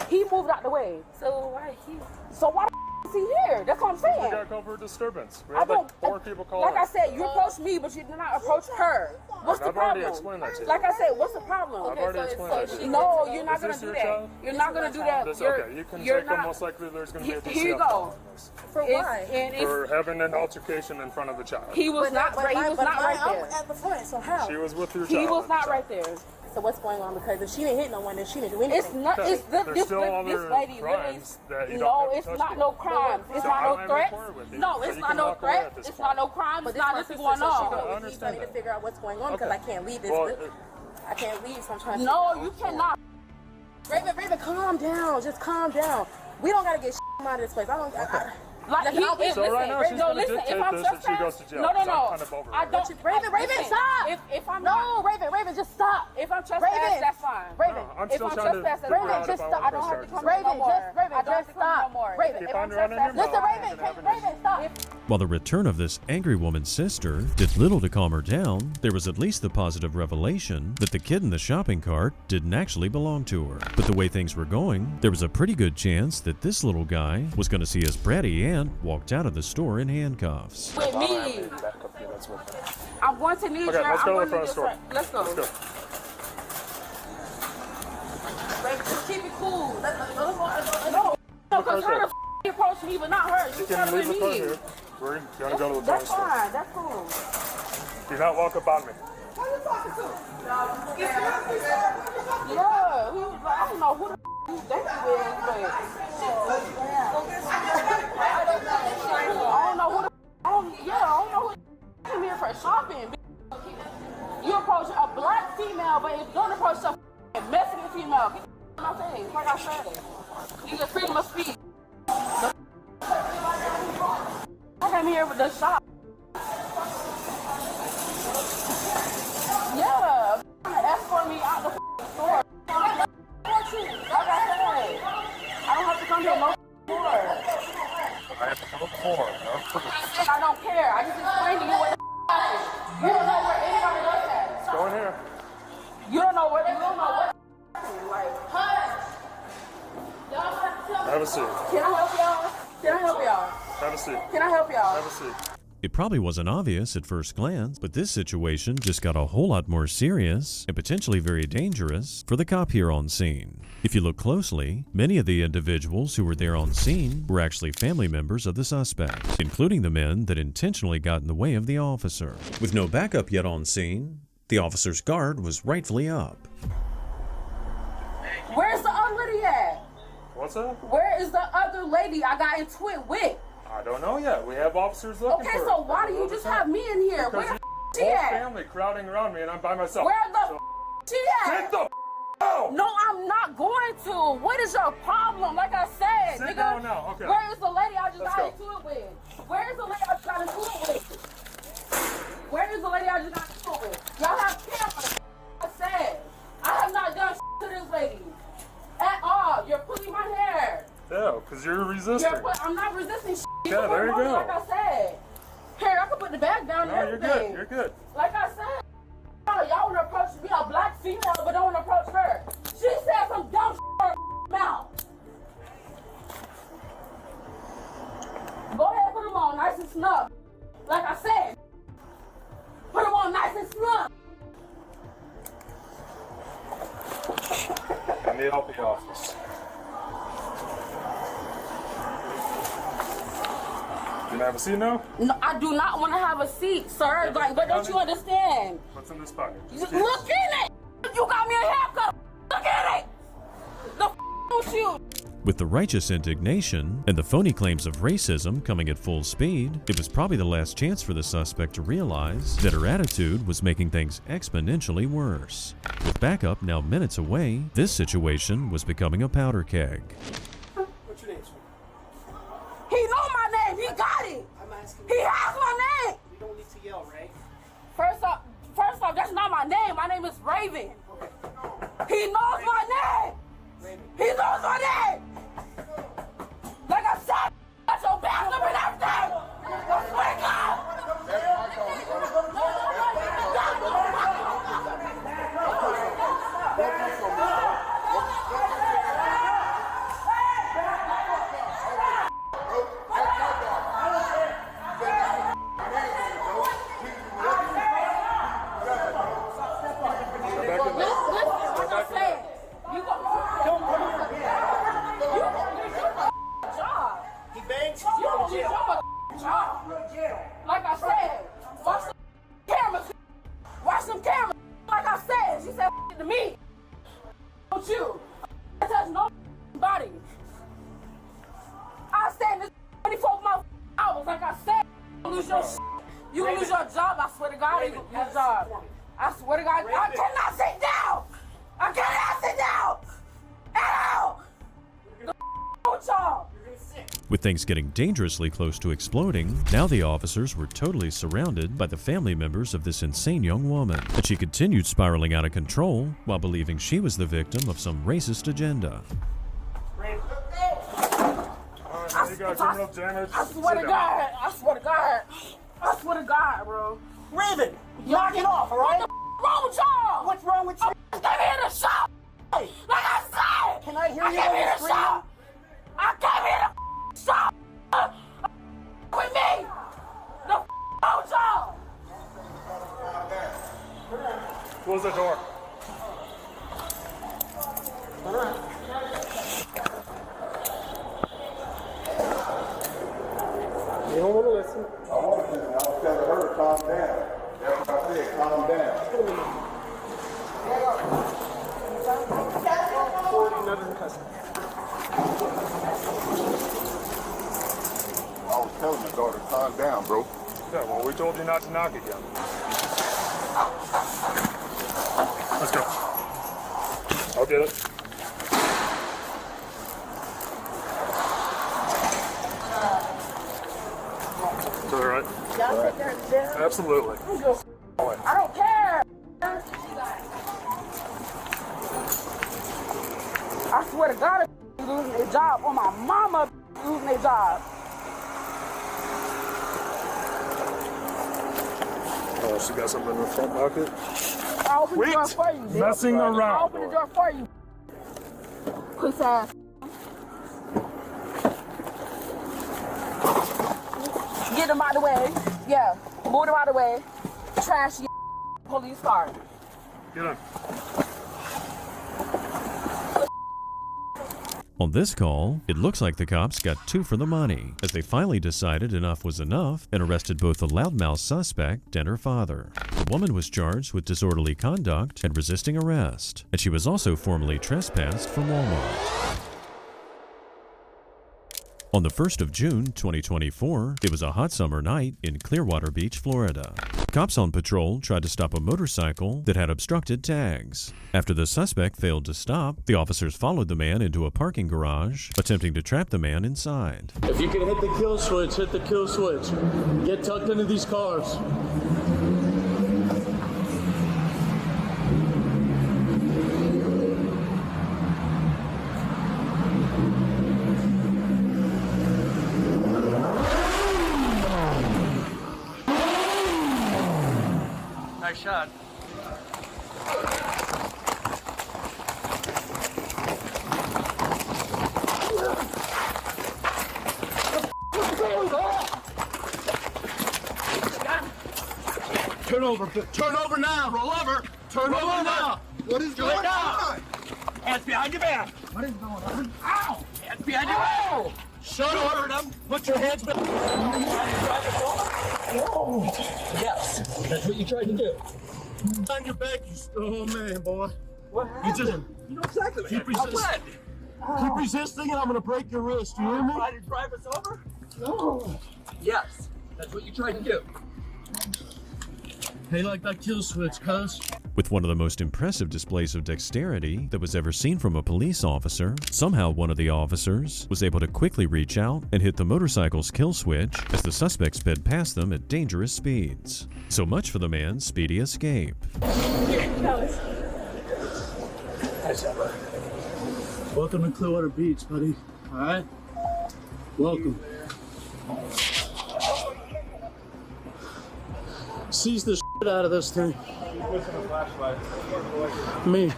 He moved out the way. So why see here. That's what I'm saying. We got called for disturbance. We I had don't. like 4 people call Like I us. said, you approached me, but you did not approach her. What's the I've already problem? explained that to you. Like I said, what's the problem? I've already explained that to you. No, you're not Is gonna this do your that. child? You're not gonna do that. This, You're, okay, you can you're check them. not. Most likely there's going to be a DCF Here you go. on this. For why? For having an altercation in front of the child. He was not right. He was not right there. I'm at the front, so how? She was with your child. He was not right there. So what's going on? Because if she didn't hit no one, then she didn't do anything. It's not. It's There's still this other lady. crimes that you No, don't have to it's touch not people. no crimes. It's So not I no don't have any threats. quarrel with you. No, So it's you not can no walk away threat. at this It's point. not no crime. It's not nothing going I on. understand I need to that. figure out what's going on because I can't leave this. Well, I can't leave, so I'm trying to. No, you cannot. Raven, calm down. Just calm down. We don't gotta get out of this place. I don't. Like So right now she's going to dictate this if she goes to jail. No. I'm kind of over it. I don't. Raven, stop. If I'm No, Raven, just stop. If I'm trespassing, that's fine. Raven, I'm If still I'm trying to trespassing, figure Raven, out just if I stop. I want don't to have to press come charges. no more. I don't have just to come no stop. more. Raven, If on I'm running your trespassing, mouth. Raven, stop. While the return of this angry woman's sister did little to calm her down, there was at least the positive revelation that the kid in the shopping cart didn't actually belong to her. But the way things were going, there was a pretty good chance that this little guy was going to see his bratty aunt walked out of the store in handcuffs. with me, I'm going to need Okay, your. let's go I'm to the front of going to the need store. your. Let's go. Let's go. Raven, just keep it cool. No, because her the approached me, but not her. You She's can telling leave the car me. here. We're going to go to the front That's of the store. fine. That's cool. Do not walk up on me. Who you talking to? Yeah, I don't know who the you dating with, but I don't know who the I don't know who came here for shopping. You approach a black female, but you don't approach a Mexican female. Get the my thing, like I said. You get freedom of speech. I came here with the shop. Yeah, escort me out the store. Like I said, I don't have to come here no more. I have to come up for it. I don't care. I just explained to you what the happened. You don't know where anybody does that. Let's go in here. You don't know what happened. Like, Have a seat. can I help y'all? Can I help y'all? Have a seat. Can I help y'all? Have a seat. It probably wasn't obvious at first glance, but this situation just got a whole lot more serious and potentially very dangerous for the cop here on scene. If you look closely, many of the individuals who were there on scene were actually family members of the suspect, including the men that intentionally got in the way of the officer. With no backup yet on scene, the officer's guard was rightfully up. Where's the other lady at? What's that? Where is the other lady I got into it with? I don't know yet. We have officers looking Okay, for so her. why do you just have me in here? Because Where the she whole at? family crowding around me and I'm by myself. Where the she at? Sit the down! No, I'm not going to. What is your problem? Like I said, Sit nigga. down now. Okay. Where is the lady I just Let's got go. into it with? Where is the lady I just got into it with? Where is the lady I just got into it with? Y'all have cameras. I said, I have not done to this lady at all. You're pulling my hair. Yeah, because you're resisting. I'm not resisting. Yeah, there you go. Like I said. Here, I can put the bag down No, and you're everything. good. You're good. Like I said, y'all want to approach me, a black female, but don't want to approach her. She said some dumb in her mouth. Go ahead, put them on nice and snug. Like I said, put them on nice and snug. I need help at the office. Can I have a seat now? No, I do not want to have a seat, sir. Like, but don't you understand? What's in this pocket? Look in it. You got me a haircut. Look at it. The don't you? With the righteous indignation and the phony claims of racism coming at full speed, it was probably the last chance for the suspect to realize that her attitude was making things exponentially worse. With backup now minutes away, this situation was becoming a powder keg. What's your name, sir? He know my name. He got it. I'm asking He you. has my name. You don't need to yell, right? First off, that's not my name. My name is Raven. He knows my name. He knows my name. Like I said, that's your backup and everything. I swear to God. you said shit to me. Don't you? I touch no body. I stay in this 24 hours, like I said. You lose your shit. You can lose your job. I swear to God, you can lose your job. I swear to God, I cannot sit down. I cannot sit down at all. With y'all. With things getting dangerously close to exploding, now the officers were totally surrounded by the family members of this insane young woman, and she continued spiraling out of control while believing she was the victim of some racist agenda. I swear to God, I swear to God, bro. Raven, knock it off, all right? What the wrong with y'all? What's wrong with you? I came here to shop. Like I said. Can I hear you came when here you're to screaming? shop. I came here to shop. With me. The wrong with y'all. Close the door. You don't want to listen. I want to listen. I was telling her to calm down. That's what I said, calm down. I was telling my daughter, calm down, bro. Yeah, well, we told you not to knock again. Let's go. I'll get it. Is that all right? Y'all take her to jail? Absolutely. I don't care. I swear to God, if losing their job, or my mama losing their job. Oh, she got something in her front pocket? I'll open the door for you. Bitch. Messing around. I'll open the door for you. Puss ass. Get them out of the way. Yeah, move them out of the way. Trash your police car. Get on. On this call, it looks like the cops got two for the money, as they finally decided enough was enough and arrested both the loudmouth suspect and her father. The woman was charged with disorderly conduct and resisting arrest, and she was also formally trespassed from Walmart. On the 1st of June 2024, it was a hot summer night in Clearwater Beach, Florida. Cops on patrol tried to stop a motorcycle that had obstructed tags. After the suspect failed to stop, the officers followed the man into a parking garage, attempting to trap the man inside. If you can hit the kill switch, hit the kill switch. Get tucked into these cars. Nice shot. Turn over. Turn over now. Roll over. Turn over now. What is going on? Hands behind your back. What is going on? Ow! Hands behind your back. Shut over them. Put your hands behind. Yes, that's what you tried to do. On your back, you. Oh man, boy. What You just You know exactly. keep what happened. resisting. Keep resisting, and I'm gonna break your wrist. You hear me? Try to drive us over? No. Yes, that's what you tried to do. Hey, like that kill switch, cuz. With one of the most impressive displays of dexterity that was ever seen from a police officer, somehow one of the officers was able to quickly reach out and hit the motorcycle's kill switch as the suspect sped past them at dangerous speeds. So much for the man's speedy escape. Welcome to Clearwater Beach, buddy. All right? Welcome. Seize the shit out of this thing. Me.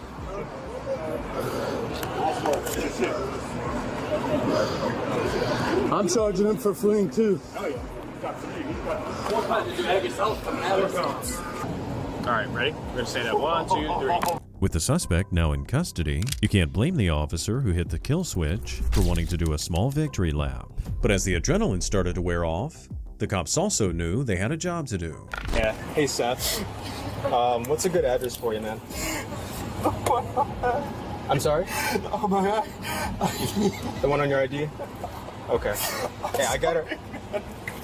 I'm charging him for fleeing too. All right, ready? We're gonna say that 1, 2, 3. With the suspect now in custody, you can't blame the officer who hit the kill switch for wanting to do a small victory lap. But as the adrenaline started to wear off, the cops also knew they had a job to do. Yeah. Hey, Seth. What's a good address for you, man? I'm sorry? Oh my God. The one on your ID? Okay. Hey, I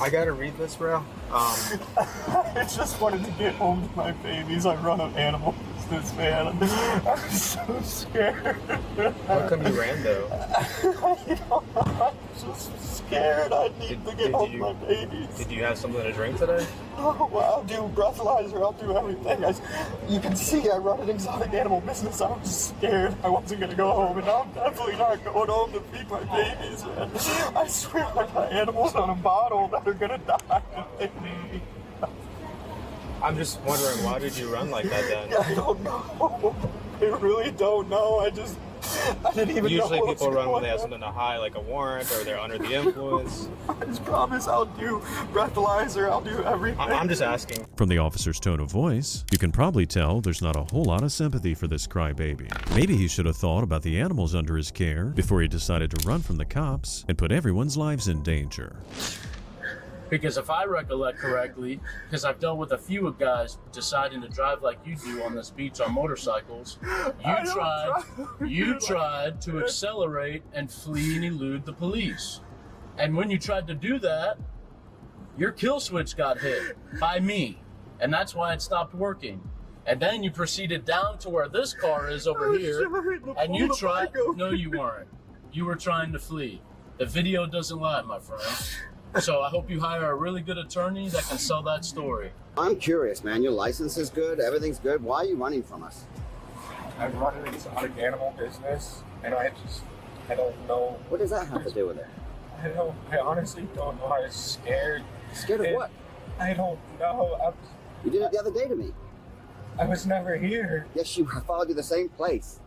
gotta read this, bro. I just wanted to get home to my babies. I run an animal business, man. I'm so scared. How come you ran, though? I'm just scared. I need to get home to my babies. Did you have something to drink today? Oh, well, I'll do breathalyzer. I'll do everything. You can see I run an exotic animal business. I was just scared I wasn't going to go home, and now I'm definitely not going home to feed my babies, man. I swear I got animals on a bottle that are going to die. I'm just wondering, why did you run like that then? I don't know. I really don't know. I didn't even know. Usually people run when they have something to hide, like a warrant, or they're under the influence. I just promise I'll do breathalyzer. I'll do everything. I'm just asking. From the officer's tone of voice, you can probably tell there's not a whole lot of sympathy for this crybaby. Maybe he should have thought about the animals under his care before he decided to run from the cops and put everyone's lives in danger. Because if I recollect correctly, because I've dealt with a few of guys deciding to drive like you do on this beach on motorcycles, you tried to accelerate and flee and elude the police. And when you tried to do that, your kill switch got hit by me. And that's why it stopped working. And then you proceeded down to where this car is over here, and you tried, no you weren't. You were trying to flee. The video doesn't lie, my friend. So I hope you hire a really good attorney that can sell that story. I'm curious, man. Your license is good. Everything's good. Why are you running from us? I run an exotic animal business, and I don't know. What does that have to do with it? I honestly don't know. I was scared. Scared of what? I don't know. You did it the other day to me. I was never here. Yes, I followed you the same place.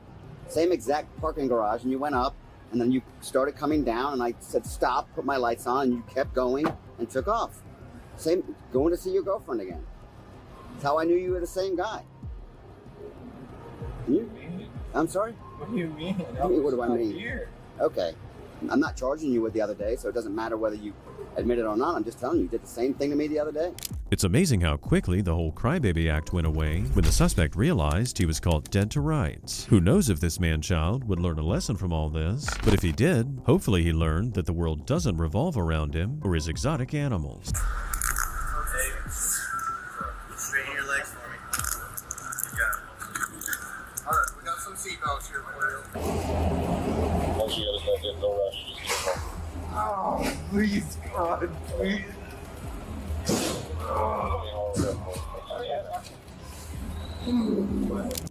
Same exact parking garage, and you went up. And then you started coming down, and I said, stop, put my lights on, and you kept going and took off. Same, going to see your girlfriend again. That's how I knew you were the same guy. I'm sorry? What do you mean? What do I mean? Here. Okay. I'm not charging you with the other day, so it doesn't matter whether you admit it or not. I'm just telling you did the same thing to me the other day. It's amazing how quickly the whole crybaby act went away when the suspect realized he was caught dead to rights. Who knows if this man-child would learn a lesson from all this, but if he did, hopefully he learned that the world doesn't revolve around him or his exotic animals. Okay. Straighten your legs for me. You got it. Alright, we got some seatbelts here for you. Once you get us back in, no rush. Just get home. Oh, please, God, please.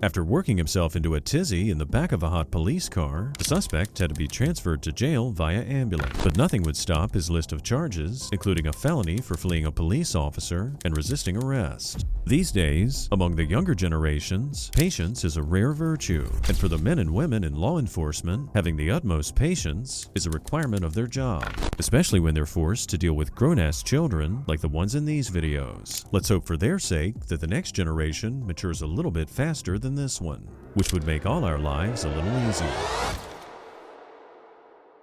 After working himself into a tizzy in the back of a hot police car, the suspect had to be transferred to jail via ambulance. But nothing would stop his list of charges, including a felony for fleeing a police officer and resisting arrest. These days, among the younger generations, patience is a rare virtue, and for the men and women in law enforcement, having the utmost patience is a requirement of their job, especially when they're forced to deal with grown-ass children like the ones in these videos. Let's hope for their sake that the next generation matures a little bit faster than this one, which would make all our lives a little easier.